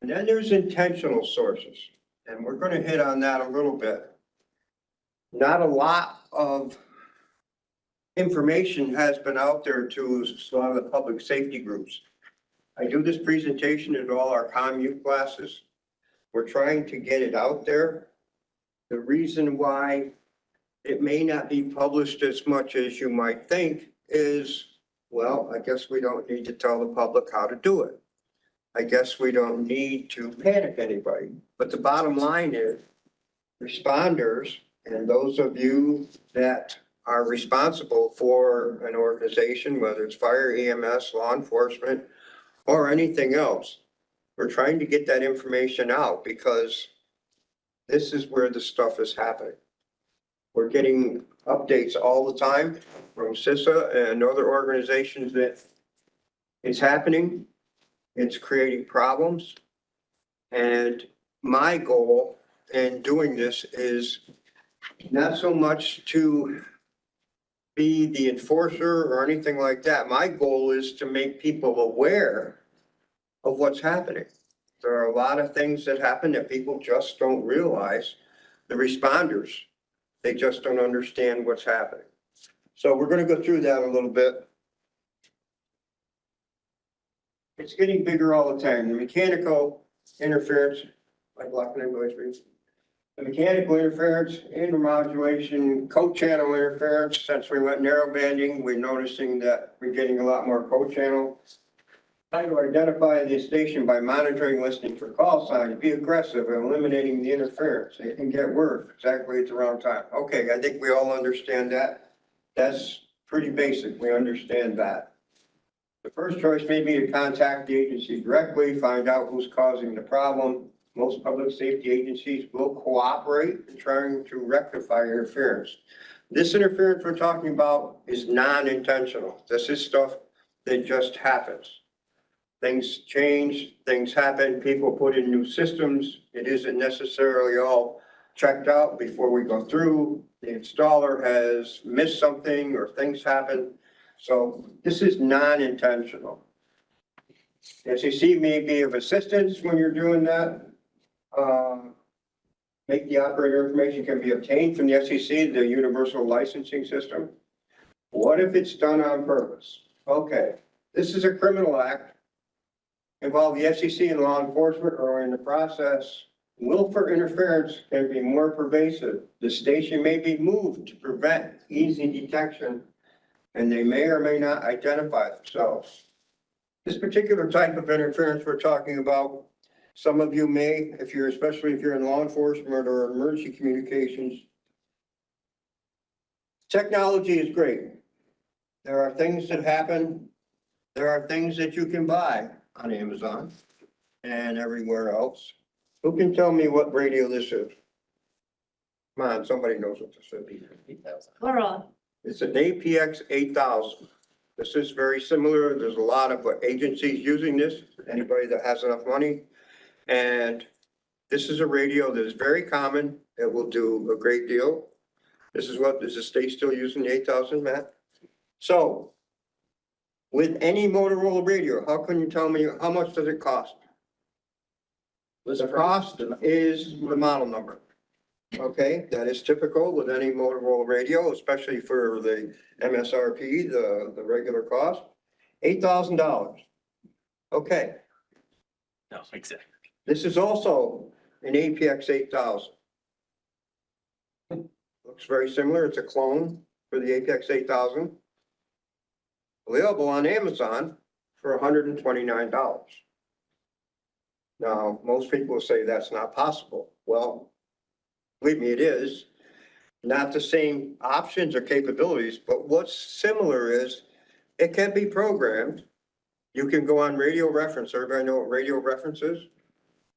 And then there's intentional sources. And we're going to hit on that a little bit. Not a lot of information has been out there to a lot of the public safety groups. I do this presentation at all our ComU classes. We're trying to get it out there. The reason why it may not be published as much as you might think is, well, I guess we don't need to tell the public how to do it. I guess we don't need to panic anybody. But the bottom line is responders and those of you that are responsible for an organization, whether it's fire, EMS, law enforcement, or anything else, we're trying to get that information out because this is where the stuff is happening. We're getting updates all the time from CISA and other organizations that it's happening. It's creating problems. And my goal in doing this is not so much to be the enforcer or anything like that. My goal is to make people aware of what's happening. There are a lot of things that happen that people just don't realize. The responders, they just don't understand what's happening. So we're going to go through that a little bit. It's getting bigger all the time. The mechanical interference, like locking in noise rings. The mechanical interference, intermodulation, co-channel interference. Since we went narrowbanding, we're noticing that we're getting a lot more co-channel. Trying to identify the station by monitoring, listening for call signs, be aggressive in eliminating the interference. It can get worse, exactly at the wrong time. Okay, I think we all understand that. That's pretty basic. We understand that. The first choice may be to contact the agency directly, find out who's causing the problem. Most public safety agencies will cooperate in trying to rectify interference. This interference we're talking about is non-intentional. This is stuff that just happens. Things change, things happen, people put in new systems. It isn't necessarily all checked out before we go through. The installer has missed something or things happen. So this is non-intentional. FCC may be of assistance when you're doing that. Make the operator information can be obtained from the FCC, the universal licensing system. What if it's done on purpose? Okay, this is a criminal act involving the FCC and law enforcement or in the process. Willful interference can be more pervasive. The station may be moved to prevent easy detection, and they may or may not identify themselves. This particular type of interference we're talking about, some of you may, especially if you're in law enforcement or emergency communications. Technology is great. There are things that happen. There are things that you can buy on Amazon and everywhere else. Who can tell me what radio this is? Come on, somebody knows what this is. Laurel. It's an APX 8000. This is very similar. There's a lot of agencies using this, anybody that has enough money. And this is a radio that is very common. It will do a great deal. Is the state still using the 8000, Matt? So with any Motorola radio, how can you tell me, how much does it cost? The cost is the model number. Okay, that is typical with any Motorola radio, especially for the MSRP, the regular cost, $8,000. Okay. No, exactly. This is also an APX 8000. Looks very similar. It's a clone for the APX 8000. Available on Amazon for $129. Now, most people say that's not possible. Well, believe me, it is. Not the same options or capabilities, but what's similar is it can be programmed. You can go on Radio Reference. Everybody know what Radio Reference is?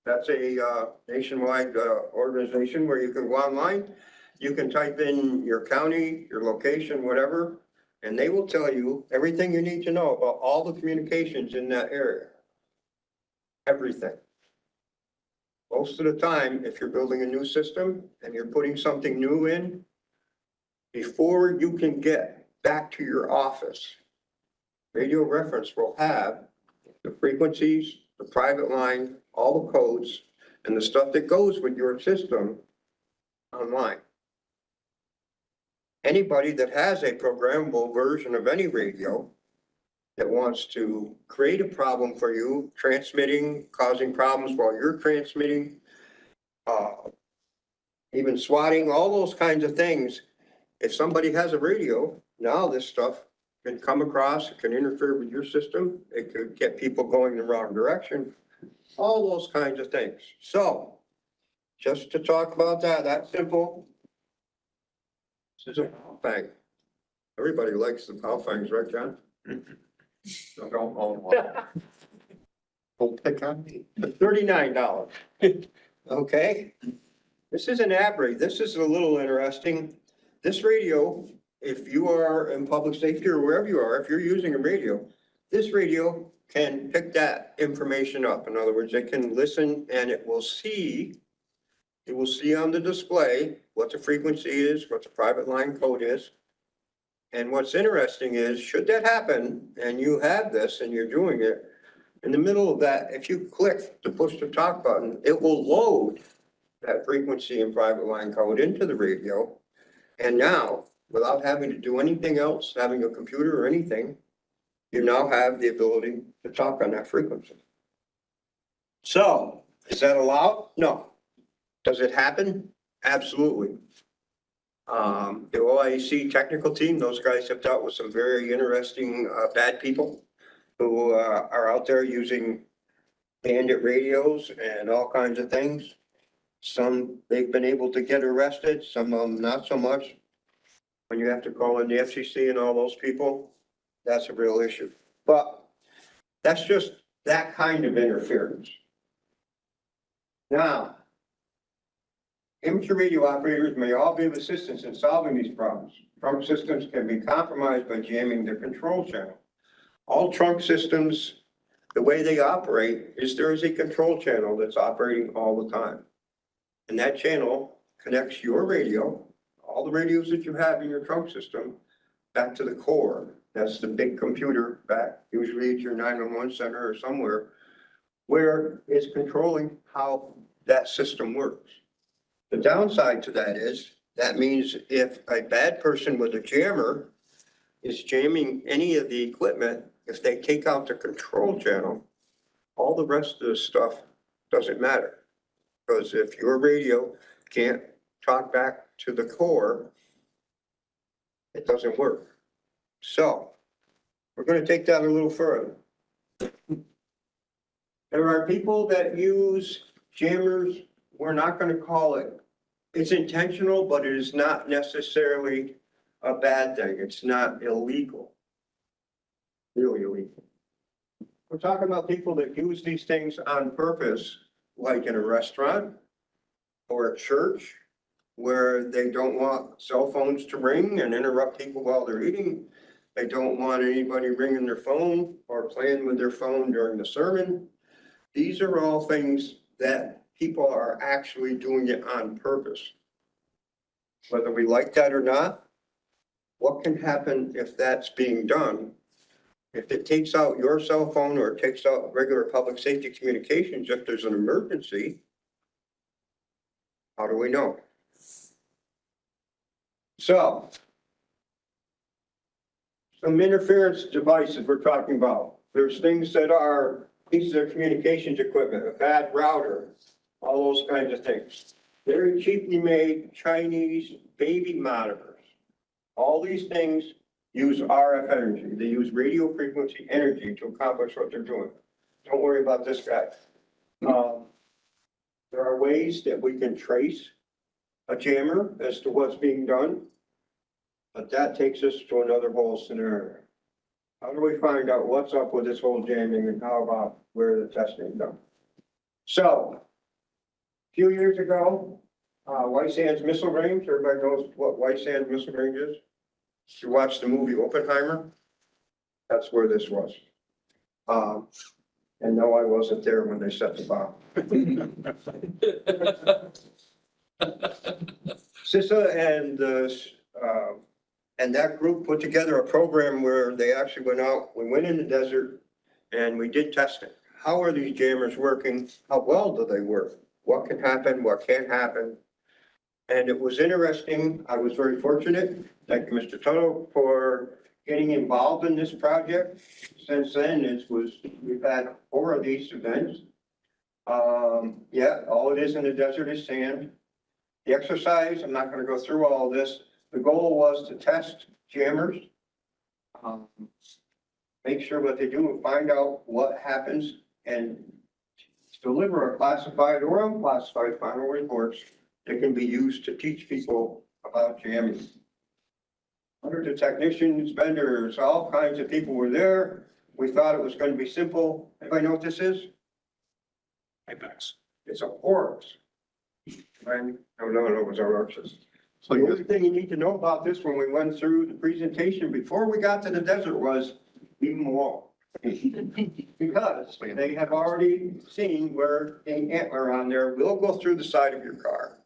That's a nationwide organization where you can go online. You can type in your county, your location, whatever, and they will tell you everything you need to know about all the communications in that area. Everything. Most of the time, if you're building a new system and you're putting something new in, before you can get back to your office, Radio Reference will have the frequencies, the private line, all the codes, and the stuff that goes with your system online. Anybody that has a programmable version of any radio that wants to create a problem for you, transmitting, causing problems while you're transmitting, even swatting, all those kinds of things. If somebody has a radio, now this stuff can come across, it can interfere with your system, it could get people going the wrong direction, all those kinds of things. So, just to talk about that, that's simple. This is a thing. Everybody likes the pow fangs, right, John? Don't own one. Don't pick on me. $39. Okay. This is an average. This is a little interesting. This radio, if you are in public safety or wherever you are, if you're using a radio, this radio can pick that information up. In other words, it can listen and it will see on the display what the frequency is, what the private line code is. And what's interesting is, should that happen and you have this and you're doing it, in the middle of that, if you click the push to talk button, it will load that frequency and private line code into the radio. And now, without having to do anything else, having a computer or anything, you now have the ability to talk on that frequency. So, is that allowed? No. Does it happen? Absolutely. The OIC technical team, those guys have dealt with some very interesting bad people who are out there using bandit radios and all kinds of things. Some they've been able to get arrested, some of them not so much. When you have to call in the FCC and all those people, that's a real issue. But that's just that kind of interference. Now, amateur radio operators may all be of assistance in solving these problems. Trunk systems can be compromised by jamming the control channel. All trunk systems, the way they operate is there is a control channel that's operating all the time. And that channel connects your radio, all the radios that you have in your trunk system, back to the core That's the big computer back, usually at your 911 center or somewhere, where it's controlling how that system works. The downside to that is, that means if a bad person with a jammer is jamming any of the equipment, if they take out the control channel, all the rest of the stuff doesn't matter. Because if your radio can't talk back to the core, it doesn't work. So we're going to take that a little further. There are people that use jammers. We're not going to call it, it's intentional, but it is not necessarily a bad thing. It's not illegal. Really illegal. We're talking about people that use these things on purpose, like in a restaurant or at church, where they don't want cell phones to ring and interrupt people while they're eating. They don't want anybody ringing their phone or playing with their phone during the sermon. These are all things that people are actually doing it on purpose. Whether we like that or not, what can happen if that's being done? If it takes out your cell phone or it takes out regular public safety communications, if there's an emergency, how do we know? So, some interference devices we're talking about. There's things that are pieces of communications equipment, a bad router, all those kinds of things. Very cheaply made Chinese baby monitors. All these things use RF energy. They use radio frequency energy to accomplish what they're doing. Don't worry about this guy. There are ways that we can trace a jammer as to what's being done, but that takes us to another whole scenario. How do we find out what's up with this whole jamming and how about where the testing is done? So, a few years ago, White Sands Missile Range, everybody knows what White Sands Missile Range is? You watched the movie Oppenheimer? That's where this was. And no, I wasn't there when they set the bomb. CISA and that group put together a program where they actually went out, we went in the desert and we did testing. How are these jammers working? How well do they work? What can happen? What can't happen? And it was interesting. I was very fortunate. Thank you, Mr. Tuttle, for getting involved in this project. Since then, we've had 4 of these events. Yeah, all it is in the desert is sand. The exercise, I'm not going to go through all of this. The goal was to test jammers, make sure what they do and find out what happens and deliver a classified or unclassified final reports that can be used to teach people about jamming. Hundreds of technicians, vendors, all kinds of people were there. We thought it was going to be simple. Anybody know what this is? Apex. It's a horse. Right? No, it was a horse. So the only thing you need to know about this when we went through the presentation before we got to the desert was leave them alone. Because they have already seen where an antler on there will go through the side of your car.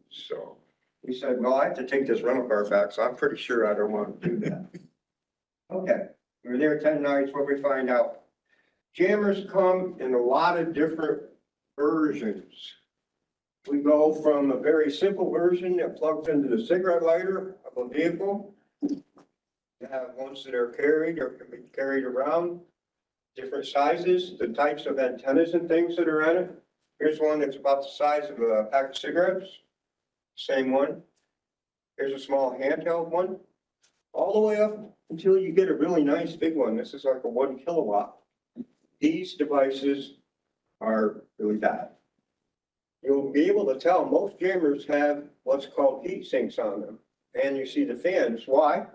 So we said, well, I have to take this rental car back, so I'm pretty sure I don't want to do that. Okay, we were there 10 nights. What we find out? Jammers come in a lot of different versions. We go from a very simple version that plugs into the cigarette lighter of a vehicle. You have ones that are carried or can be carried around, different sizes, the types of antennas and things that are on it. Here's one that's about the size of a pack of cigarettes. Same one. Here's a small handheld one. All the way up until you get a really nice big one. This is like a 1 kilowatt. These devices are really bad. You'll be able to tell most jammers have what's called heat sinks on them. And you see the fans. Why?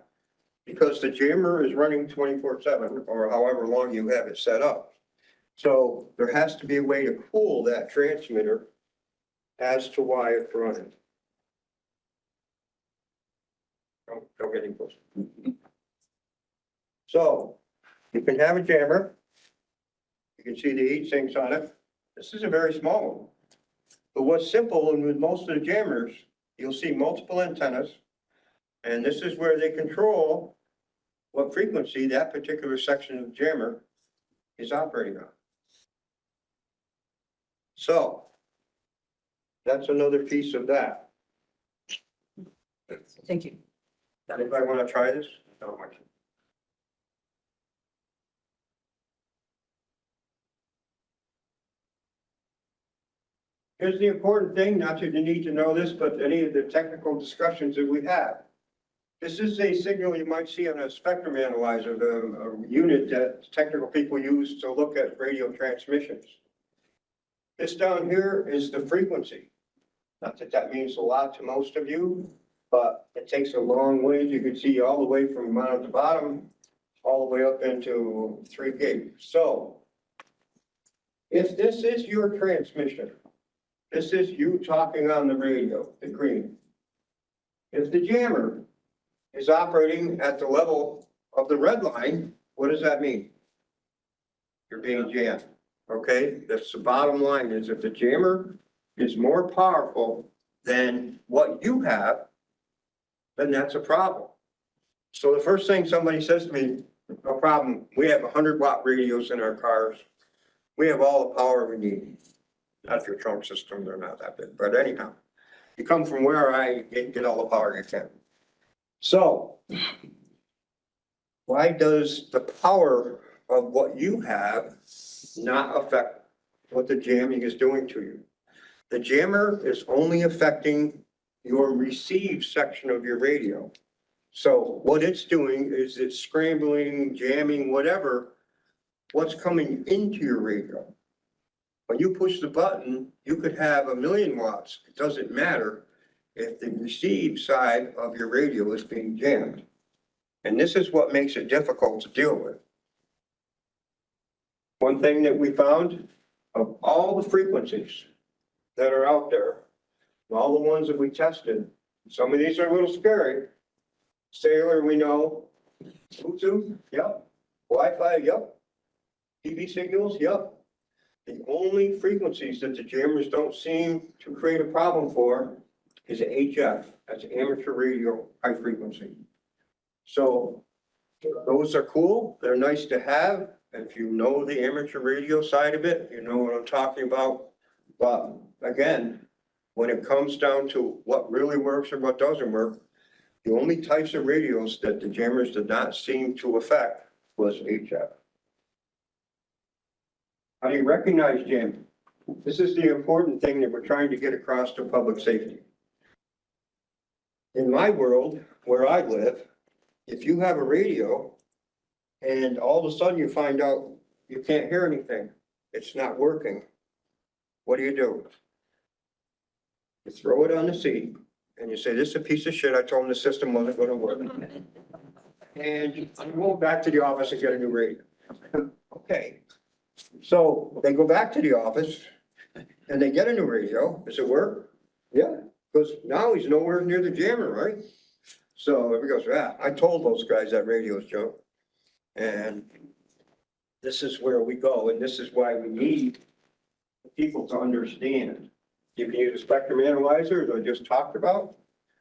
Because the jammer is running 24/7 or however long you have it set up. So there has to be a way to cool that transmitter as to why it's running. Don't get any closer. So you can have a jammer. You can see the heat sinks on it. This is a very small one. But what's simple, and with most of the jammers, you'll see multiple antennas. And this is where they control what frequency that particular section of the jammer is operating on. So that's another piece of that. Thank you. Anybody want to try this? No, I can't. Here's the important thing, not that you need to know this, but any of the technical discussions that we have. This is a signal you might see on a spectrum analyzer, a unit that technical people use to look at radio transmissions. This down here is the frequency. Not that that means a lot to most of you, but it takes a long ways. You can see all the way from bottom to bottom, all the way up into 3 gig. So if this is your transmission, this is you talking on the radio, the green. If the jammer is operating at the level of the red line, what does that mean? You're being jammed, okay? That's the bottom line, is if the jammer is more powerful than what you have, then that's a problem. So the first thing somebody says to me, no problem, we have 100-watt radios in our cars. We have all the power we need. Not your trunk system, they're not that big, but anyhow, you come from where I get all the power you can. So why does the power of what you have not affect what the jamming is doing to you? The jammer is only affecting your receive section of your radio. So what it's doing is it's scrambling, jamming, whatever, what's coming into your radio. When you push the button, you could have 1,000,000 watts. It doesn't matter if the receive side of your radio is being jammed. And this is what makes it difficult to deal with. One thing that we found, of all the frequencies that are out there, all the ones that we tested, some of these are a little scary. Sailor, we know. Bluetooth, yep. Wi-Fi, yep. TV signals, yep. The only frequencies that the jammers don't seem to create a problem for is HF, that's amateur radio high frequency. So those are cool, they're nice to have. If you know the amateur radio side of it, you know what I'm talking about. But again, when it comes down to what really works or what doesn't work, the only types of radios that the jammers did not seem to affect was HF. How do you recognize jamming? This is the important thing that we're trying to get across to public safety. In my world, where I live, if you have a radio and all of a sudden you find out you can't hear anything, it's not working, what do? You throw it on the seat and you say, this is a piece of shit. I told them the system wasn't going to work. And you go back to the office and get a new radio. Okay. So they go back to the office and they get a new radio. Does it work? Yeah, because now he's nowhere near the jammer, right? So everybody goes, yeah, I told those guys that radio's junk. And this is where we go, and this is why we need people to understand. You can use a spectrum analyzer, as I just talked about.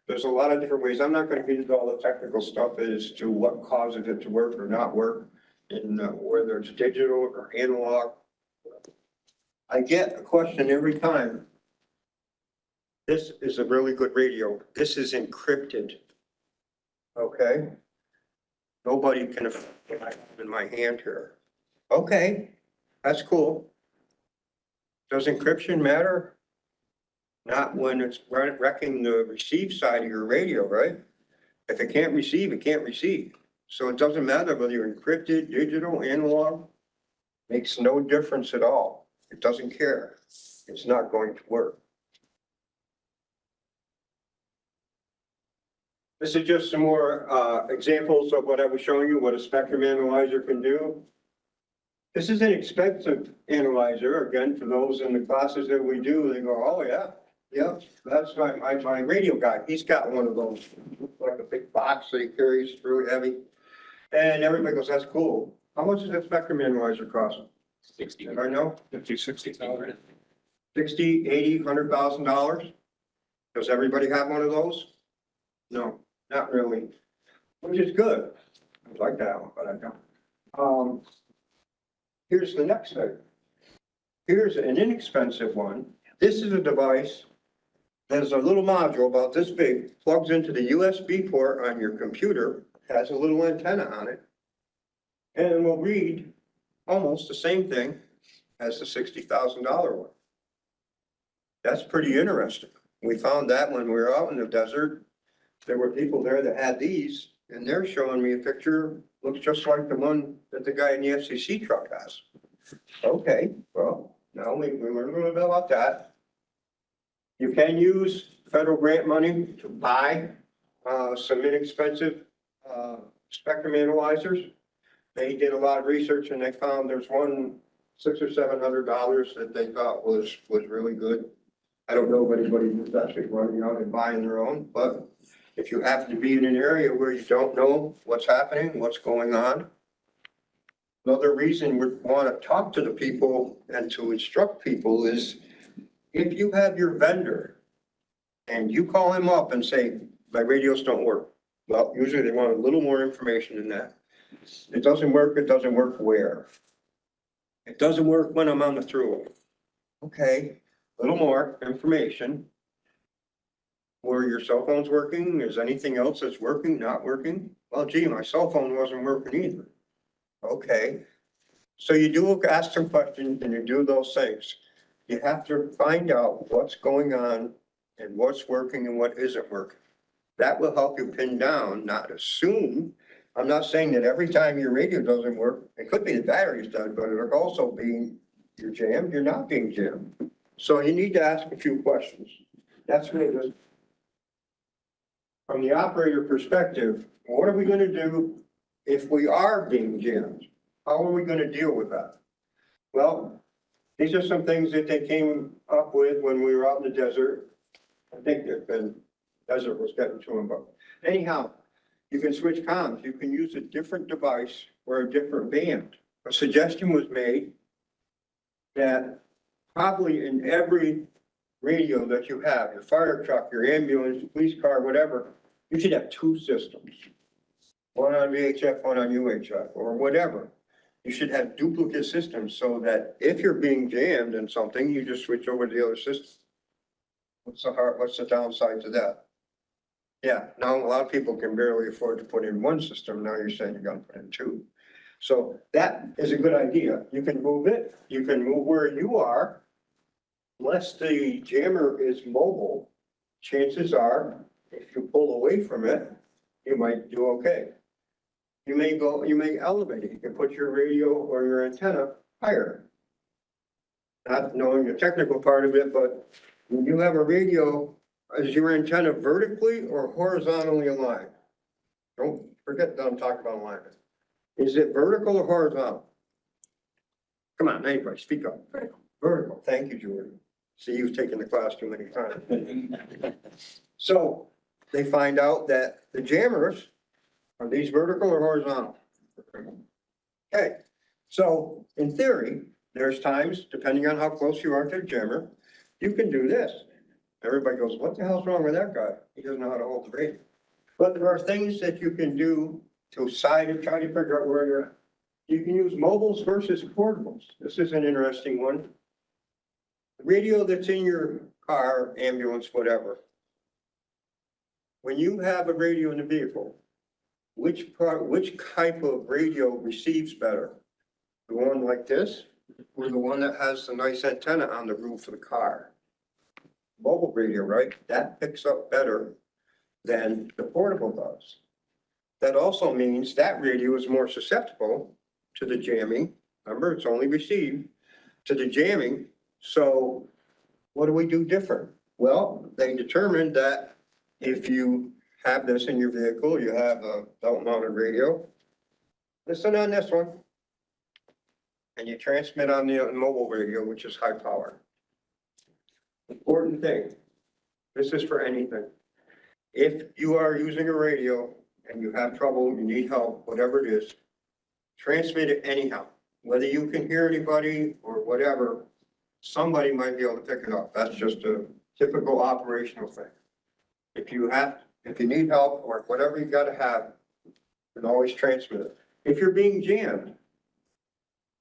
There's a lot of different ways. I'm not going to get into all the technical stuff as to what causes it to work or not work, and whether it's digital or analog. I get a question every time. This is a really good radio. This is encrypted. Okay? Nobody can affect what I have in my hand here. Okay, that's cool. Does encryption matter? Not when it's wrecking the receive side of your radio, right? If it can't receive, it can't receive. So it doesn't matter whether you're encrypted, digital, analog. Makes no difference at all. It doesn't care. It's not going to work. This is just some more examples of what I was showing you, what a spectrum analyzer can do. This is an expensive analyzer. Again, for those in the classes that we do, they go, oh yeah, yeah, that's my radio guy. He's got one of those, like a big box that he carries, it's really heavy. And everybody goes, that's cool. How much does that spectrum analyzer cost? 60. I know? 50, 60,000. 60, 80, $100,000. Does everybody have one of those? No, not really, which is good. I like that one, but I don't. Here's the next thing. Here's an inexpensive one. This is a device that is a little module about this big, plugs into the USB port on your computer, has a little antenna on it, and will read almost the same thing as the $60,000 one. That's pretty interesting. We found that when we were out in the desert. There were people there that had these, and they're showing me a picture, looks just like the one that the guy in the FCC truck has. Okay, well, now we learn a little bit about that. You can use federal grant money to buy some inexpensive spectrum analyzers. They did a lot of research and they found there's one $600 or $700 that they thought was really good. I don't know if anybody who's actually running out and buying their own, but if you happen to be in an area where you don't know what's happening, what's going on. Another reason we want to talk to the people and to instruct people is if you have your vendor and you call him up and say, my radios don't work. Well, usually they want a little more information than that. It doesn't work where? It doesn't work when I'm on the thruway. Okay, a little more information. Were your cell phones working? Is anything else that's working, not working? Well, gee, my cell phone wasn't working either. Okay, so you do ask some questions and you do those things. You have to find out what's going on and what's working and what isn't working. That will help you pin down, not assume. I'm not saying that every time your radio doesn't work, it could be the battery's done, but it could also be you're jammed, you're not being jammed. So you need to ask a few questions. That's what it is. From the operator perspective, what are we going to do if we are being jammed? How are we going to deal with that? Well, these are some things that they came up with when we were out in the desert. I think the desert was getting to them, but anyhow, you can switch comms. You can use a different device or a different band. A suggestion was made that probably in every radio that you have, your fire truck, your ambulance, police car, whatever, you should have two systems. One on VHF, one on UHF, or whatever. You should have duplicate systems so that if you're being jammed in something, you just switch over to the other system. What's the downside to that? Yeah, now a lot of people can barely afford to put in one system. Now you're saying you're gonna put in two. So that is a good idea. You can move it. You can move where you are. Unless the jammer is mobile, chances are, if you pull away from it, you might do okay. You may elevate it. You can put your radio or your antenna higher. Not knowing the technical part of it, but when you have a radio, is your antenna vertically or horizontally aligned? Don't forget that I'm talking about alignment. Is it vertical or horizontal? Come on, anybody, speak up. Vertical. Thank you, Jordan. See, you've taken the class too many times. So they find out that the jammers, are these vertical or horizontal? Okay, so in theory, there's times, depending on how close you are to the jammer, you can do this. Everybody goes, what the hell's wrong with that guy? He doesn't know how to hold the radio. But there are things that you can do to side and try to figure out where you're at. You can use mobiles versus portables. This is an interesting one. The radio that's in your car, ambulance, whatever. When you have a radio in the vehicle, which type of radio receives better? The one like this, or the one that has the nice antenna on the roof of the car? Mobile radio, right? That picks up better than the portable does. That also means that radio is more susceptible to the jamming. Remember, it's only received to the jamming. So what do we do different? Well, they determined that if you have this in your vehicle, you have a belt-mounted radio. Listen on this one. And you transmit on the mobile radio, which is high power. Important thing. This is for anything. If you are using a radio and you have trouble, you need help, whatever it is, transmit it anyhow. Whether you can hear anybody or whatever, somebody might be able to pick it up. That's just a typical operational thing. If you need help or whatever you gotta have, and always transmit it. If you're being jammed,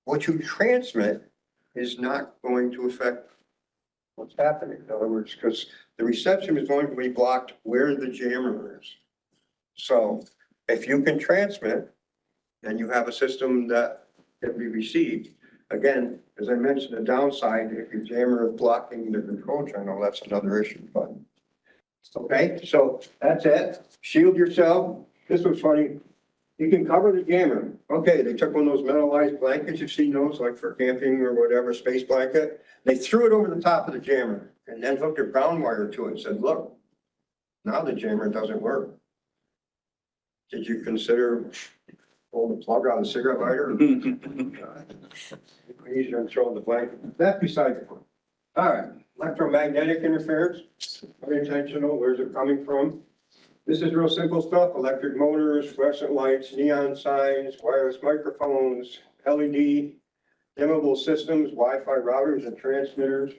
what you transmit is not going to affect what's happening. In other words, because the reception is going to be blocked where the jammer is. So if you can transmit and you have a system that can be received, again, as I mentioned, the downside, if your jammer is blocking the control channel, that's another issue, but. Okay, so that's it. Shield yourself. This was funny. You can cover the jammer. Okay, they took one of those metallized blankets, you've seen those like for camping or whatever, space blanket. They threw it over the top of the jammer and then hooked a ground wire to it and said, look, now the jammer doesn't work. Did you consider pulling the plug out of the cigarette lighter? Easier than throwing the blanket. That's beside the point. All right, electromagnetic interference, unintentional, where's it coming from? This is real simple stuff, electric motors, fluorescent lights, neon signs, wireless microphones, LED, dimmable systems, Wi-Fi routers and transmitters.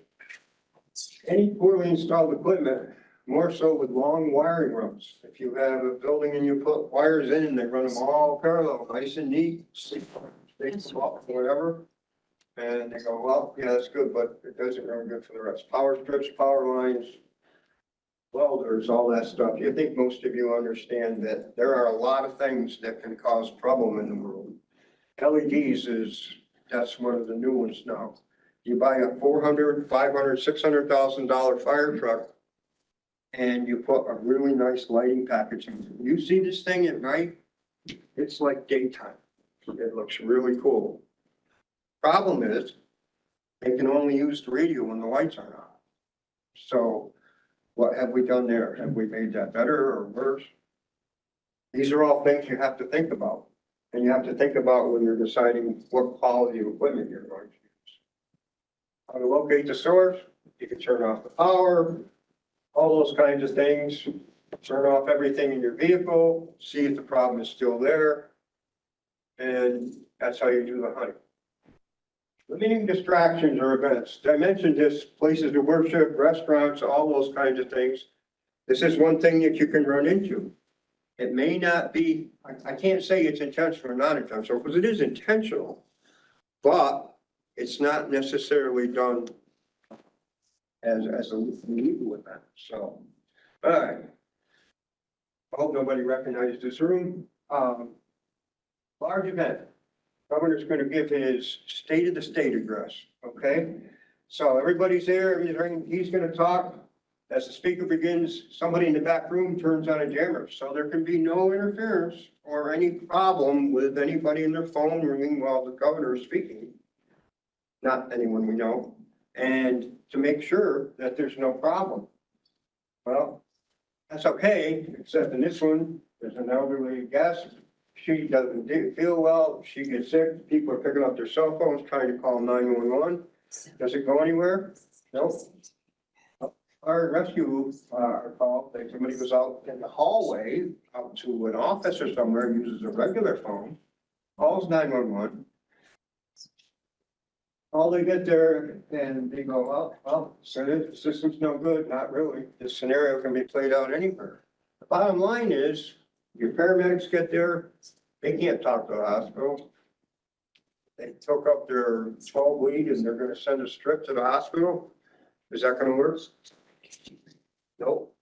Any poorly installed equipment, more so with long wiring runs. If you have a building and you put wires in and they run them all parallel, nice and neat, whatever. And they go, well, yeah, that's good, but it doesn't run good for the rest. Power strips, power lines, welders, all that stuff. You think most of you understand that there are a lot of things that can cause problem in the world. LEDs that's one of the new ones now. You buy a $400,000, $500,000, $600,000 fire truck and you put a really nice lighting package in. You see this thing at night, it's like daytime. It looks really cool. Problem is, they can only use the radio when the lights aren't on. So what have we done there? Have we made that better or worse? These are all things you have to think about. And you have to think about when you're deciding what quality of equipment you're going to use. How to locate the source, you can turn off the power, all those kinds of things. Turn off everything in your vehicle, see if the problem is still there. And that's how you do the hunting. Limiting distractions or events. I mentioned this, places to worship, restaurants, all those kinds of things. This is one thing that you can run into. It may not be, I can't say it's intentional or not intentional, because it is intentional, but it's not necessarily done as a legal event. So, all right. I hope nobody recognizes this room. Large event. Governor's going to give his state of the state address, okay? So everybody's there, he's going to talk. As the speaker begins, somebody in the back room turns on a jammer. So there can be no interference or any problem with anybody in their phone ringing while the governor is speaking. Not anyone we know. And to make sure that there's no problem. Well, that's okay, except in this one, there's an elderly guest. She doesn't feel well, she gets sick, people are picking up their cell phones, trying to call 911. Does it go anywhere? No. Our rescue call, somebody was out in the hallway up to an office or somewhere, uses a regular phone, calls 911. All they get there and they go, well, so the system's no good, not really. This scenario can be played out anywhere. The bottom line is, your paramedics get there, they can't talk to the hospital. They took up their 12 lead and they're gonna send a strip to the hospital. Is that gonna work? Nope.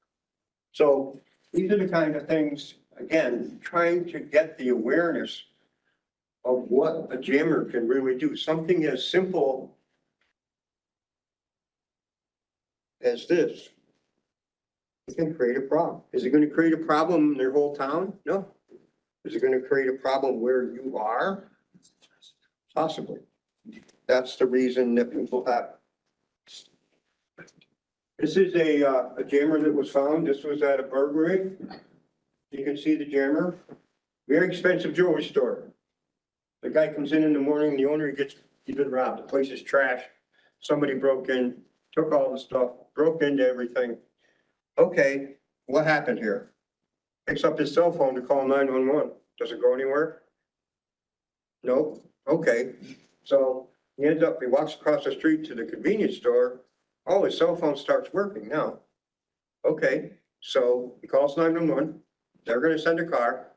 So these are the kind of things, again, trying to get the awareness of what a jammer can really do. Something as simple as this. It can create a problem. Is it going to create a problem in their whole town? No. Is it going to create a problem where you are? Possibly. That's the reason that people have. This is a jammer that was found. This was at a burglary. You can see the jammer. Very expensive jewelry store. The guy comes in the morning, the owner gets even robbed. The place is trash. Somebody broke in, took all the stuff, broke into everything. Okay, what happened here? Picks up his cell phone to call 911. Does it go anywhere? Nope. Okay. So he walks across the street to the convenience store. Oh, his cell phone starts working now. Okay. So he calls 911. They're going to send a car.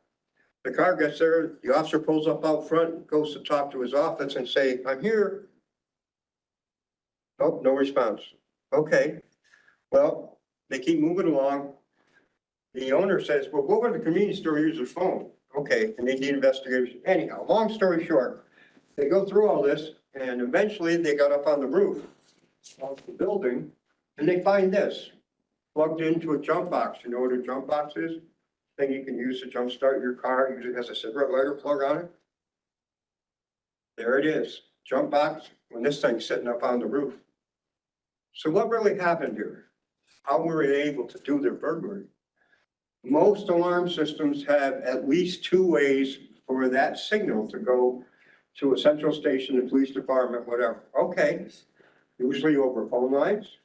The car gets there, the officer pulls up out front, goes to talk to his office and say, I'm here. Oh, no response. Okay, well, they keep moving along. The owner says, well, go over to the convenience store, use their phone. Okay, and they did investigation. Anyhow, long story short, they go through all this and eventually they got up on the roof of the building and they find this plugged into a jump box. You know what a jump box is? Thing you can use to jump start your car. Usually has a cigarette lighter plug on it. There it is, jump box, when this thing's sitting up on the roof. So what really happened here? How were they able to do their burglary? Most alarm systems have at least two ways for that signal to go to a central station, the police department, whatever. Okay, usually over phone lines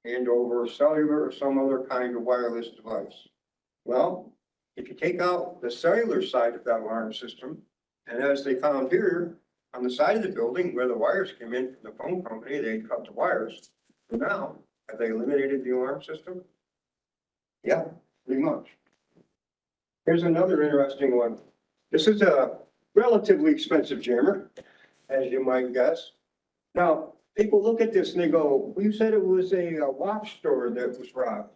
and over cellular or some other kind of wireless device. Well, if you take out the cellular side of that alarm system, and as they found here, on the side of the building where the wires came in from the phone company, they cut the wires. So now, have they eliminated the alarm system? Yeah, pretty much. Here's another interesting one. This is a relatively expensive jammer, as you might guess. Now, people look at this and they go, well, you said it was a watch store that was robbed.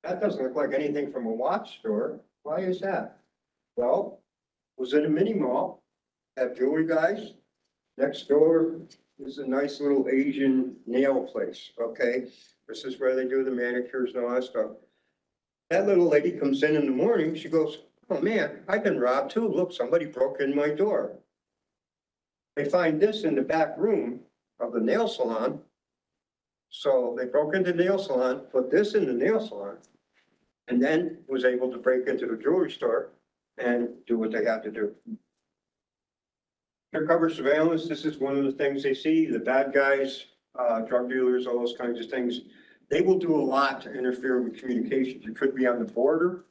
That doesn't look like anything from a watch store. Why is that? Well, was it a mini mall? Have jewelry guys? Next door is a nice little Asian nail place, okay? This is where they do the manicures and all that stuff. That little lady comes in the morning, she goes, oh man, I've been robbed too. Look, somebody broke in my door. They find this in the back room of the nail salon. So they broke into the nail salon, put this in the nail salon, and then was able to break into the jewelry store and do what they had to do. Undercover surveillance, this is one of the things they see, the bad guys, drug dealers, all those kinds of things. They will do a lot to interfere with communications. It could be on the border.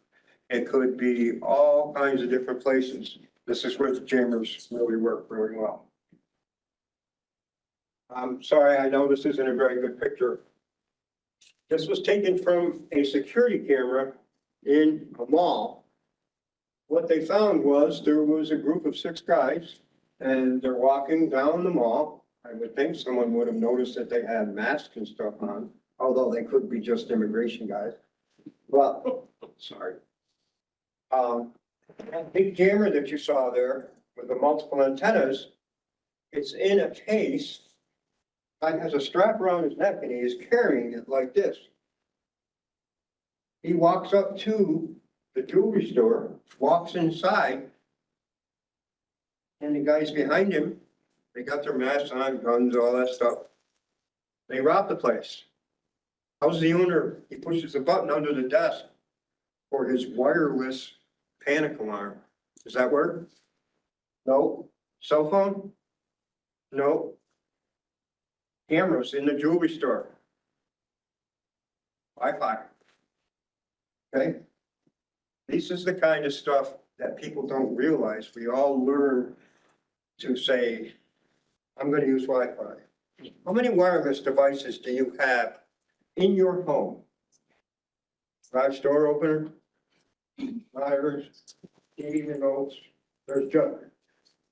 It could be all kinds of different places. This is where the jammers really work really well. I'm sorry, I know this isn't a very good picture. This was taken from a security camera in a mall. What they found was there was a group of 6 guys and they're walking down the mall. I would think someone would have noticed that they had masks and stuff on, although they could be just immigration guys. Well, sorry. That big jammer that you saw there with the multiple antennas, it's in a case. Guy has a strap around his neck and he is carrying it like this. He walks up to the jewelry store, walks inside, and the guys behind him, they got their masks on, guns, all that stuff. They rob the place. How's the owner? He pushes a button under the desk for his wireless panic alarm. Does that work? No. Cell phone? No. Cameras in the jewelry store. Wi-Fi. Okay? This is the kind of stuff that people don't realize. We all learn to say, I'm going to use Wi-Fi. How many wireless devices do you have in your home? Garage door opener, wires, TV remotes. There's just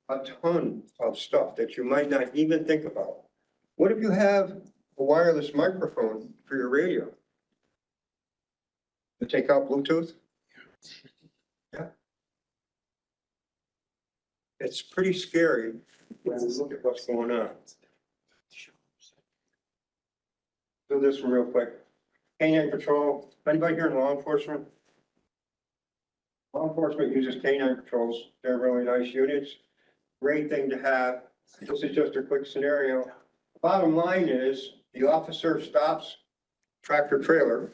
a ton of stuff that you might not even think about. What if you have a wireless microphone for your radio? To take out Bluetooth? Yeah. It's pretty scary when you look at what's going on. Do this one real quick. Canine patrol. Anybody here in law enforcement? Law enforcement uses canine patrols. They're really nice units. Great thing to have. This is just a quick scenario. Bottom line is the officer stops tractor trailer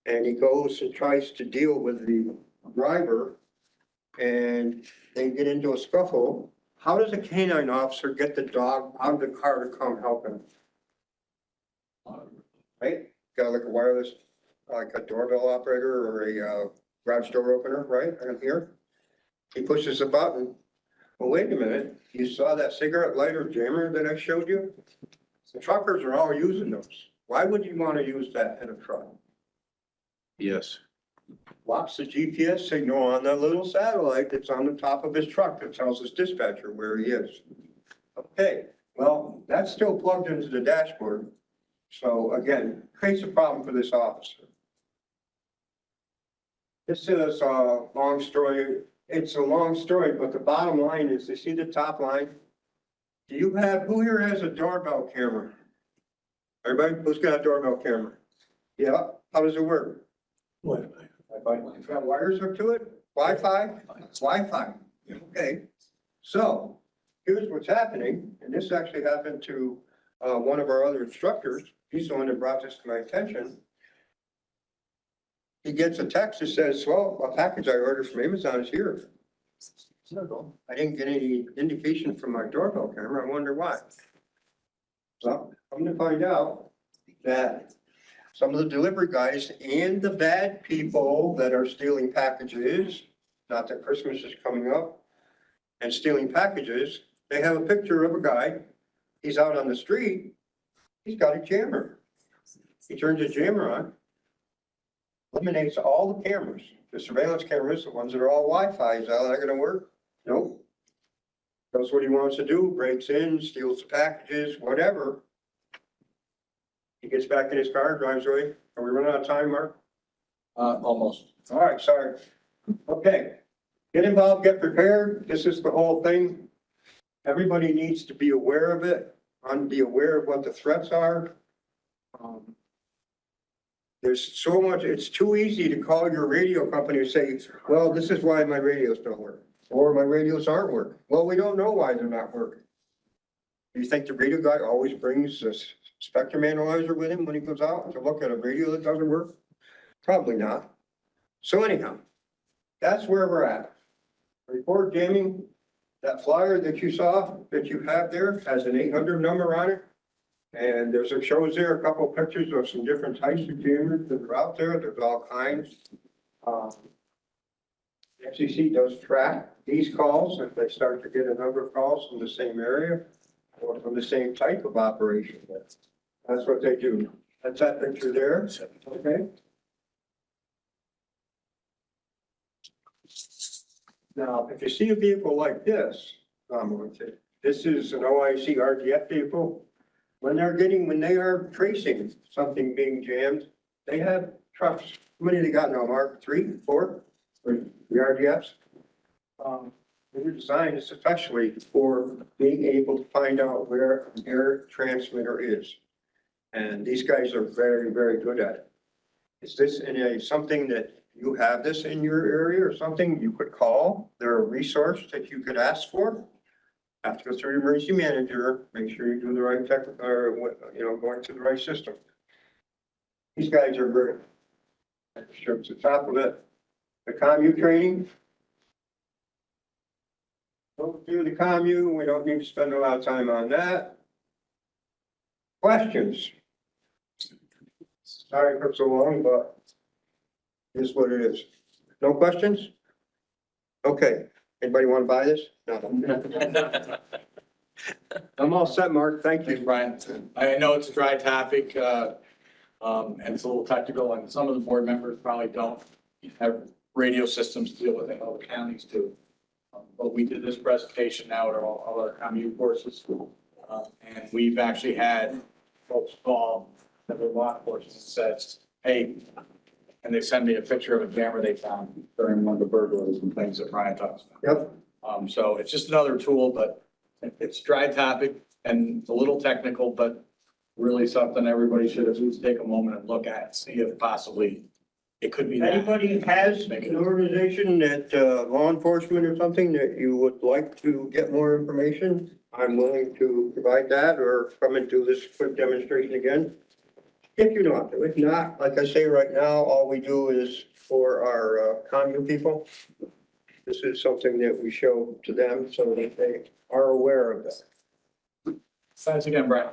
and he goes and tries to deal with the driver and they get into a scuffle. How does a canine officer get the dog out of the car to come help him? Right? Got like a wireless, like a doorbell operator or a garage door opener, right? I'm here. He pushes a button. Well, wait a minute. You saw that cigarette lighter jammer that I showed you? The truckers are all using those. Why would you want to use that in a truck? Yes. blocks the GPS signal on that little satellite that's on the top of his truck that tells his dispatcher where he is. Okay, well, that's still plugged into the dashboard. So again, creates a problem for this officer. This is a long story. It's a long story, but the bottom line is, you see the top line? Do you have, who here has a doorbell camera? Everybody, who's got a doorbell camera? Yeah, how does it work? What? It's got wires up to it? Wi-Fi? Wi-Fi. Okay. So here's what's happening, and this actually happened to one of our other instructors. He's the one that brought this to my attention. He gets a text that says, well, a package I ordered from Amazon is here. I didn't get any indication from my doorbell camera. I wonder why. So I'm gonna find out that some of the delivery guys and the bad people that are stealing packages, not that Christmas is coming up, and stealing packages, they have a picture of a guy. He's out on the street. He's got a jammer. He turns the jammer on, eliminates all the cameras, the surveillance cameras, the ones that are all Wi-Fi. Is that not gonna work? Nope. Does what he wants to do, breaks in, steals the packages, whatever. He gets back in his car, drives away. Are we running out of time, Mark? Almost. All right, sorry. Okay. Get involved, get prepared. This is the whole thing. Everybody needs to be aware of it, and be aware of what the threats are. There's so much, it's too easy to call your radio company and say, well, this is why my radios don't work, or my radios aren't working. Well, we don't know why they're not working. Do you think the radio guy always brings a spectrum analyzer with him when he goes out to look at a radio that doesn't work? Probably not. So anyhow, that's where we're at. Report jamming, that flyer that you saw, that you have there, has an 800 number on it. And shows there a couple of pictures of some different types of jammers that are out there. There's all kinds. The FCC does track these calls if they start to get a number of calls from the same area or from the same type of operation. That's what they do. That's that picture there. Okay. Now, if you see a vehicle like this, this is an OIC RDF vehicle. When they are tracing something being jammed, they have trucks. How many they got now, Mark? 3, 4? The RDFs? They were designed especially for being able to find out where an air transmitter is. And these guys are very, very good at it. Is this something that you have this in your area or something you could call? They're a resource that you could ask for? Have to go through your emergency manager, make sure you do the right going through the right system. These guys are great. Sure, to top of it, the commu training. Go through the commu, we don't need to spend a lot of time on that. Questions? Sorry for so long, but it is what it is. No questions? Okay. Anybody want to buy this? No. I'm all set, Mark. Thank Thanks, you. Brian. I know it's a dry topic, and it's a little technical, and some of the board members probably don't have radio systems to deal with it, all the counties do. But we did this presentation now at all our commute courses. And we've actually had folks call that were law enforcement and says, hey, and they send me a picture of a jammer they found during one of the burglaries and things that Brian talks about. Yep. So it's just another tool, but it's a dry topic and a little technical, but really something everybody should at least take a moment and look at and see if possibly it could be that. Anybody has an organization that, law enforcement or something that you would like to get more information? I'm willing to provide that or come and do this quick demonstration again. If you want to, if not, like I say right now, all we do is for our commune people. This is something that we show to them so that they are aware of that. Thanks again, Brian.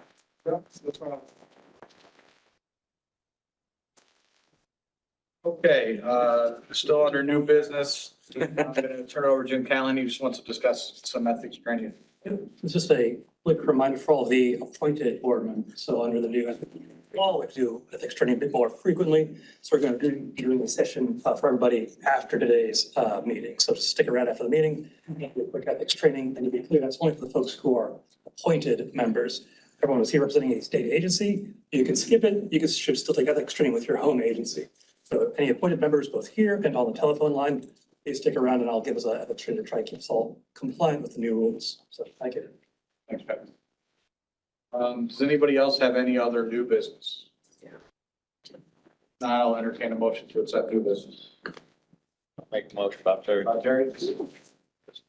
Okay, still under new business. I'm gonna turn it over to Jim Callan. He just wants to discuss some ethics training. Just a quick reminder for all the appointed board members. So under the new all like to do ethics training a bit more frequently. So we're going to be doing a session for everybody after today's meeting. So just stick around after the meeting, do a quick ethics training, and to be clear, that's only for the folks who are appointed members. Everyone is here representing a state agency. You can skip it. You should still take ethics training with your home agency. So any appointed members, both here and on the telephone line, please stick around and I'll give us an ethics training to try to keep us all compliant with the new rules. So thank you. Thanks, Pat. Does anybody else have any other new business? Now I'll entertain a motion to accept new business. Make the motion, Bob Terry. Bob Terry?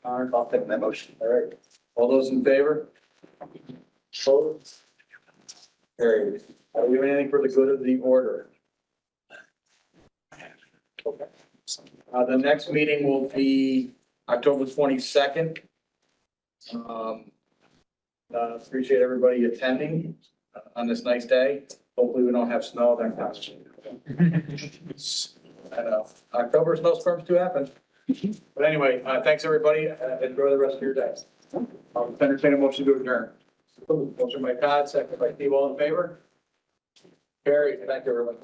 I'll take that motion. All right. All those in favor? Opposed? Carried. Do we have anything for the good of the order? Okay. The next meeting will be October 22nd. Appreciate everybody attending on this nice day. Hopefully we don't have snow that comes. I know, October snowstorms do happen. But anyway, thanks, everybody. Enjoy the rest of your day. I'll entertain a motion to adjourn. Motion by Todd, second by Steve, all in favor? Carrie, thank you, everyone.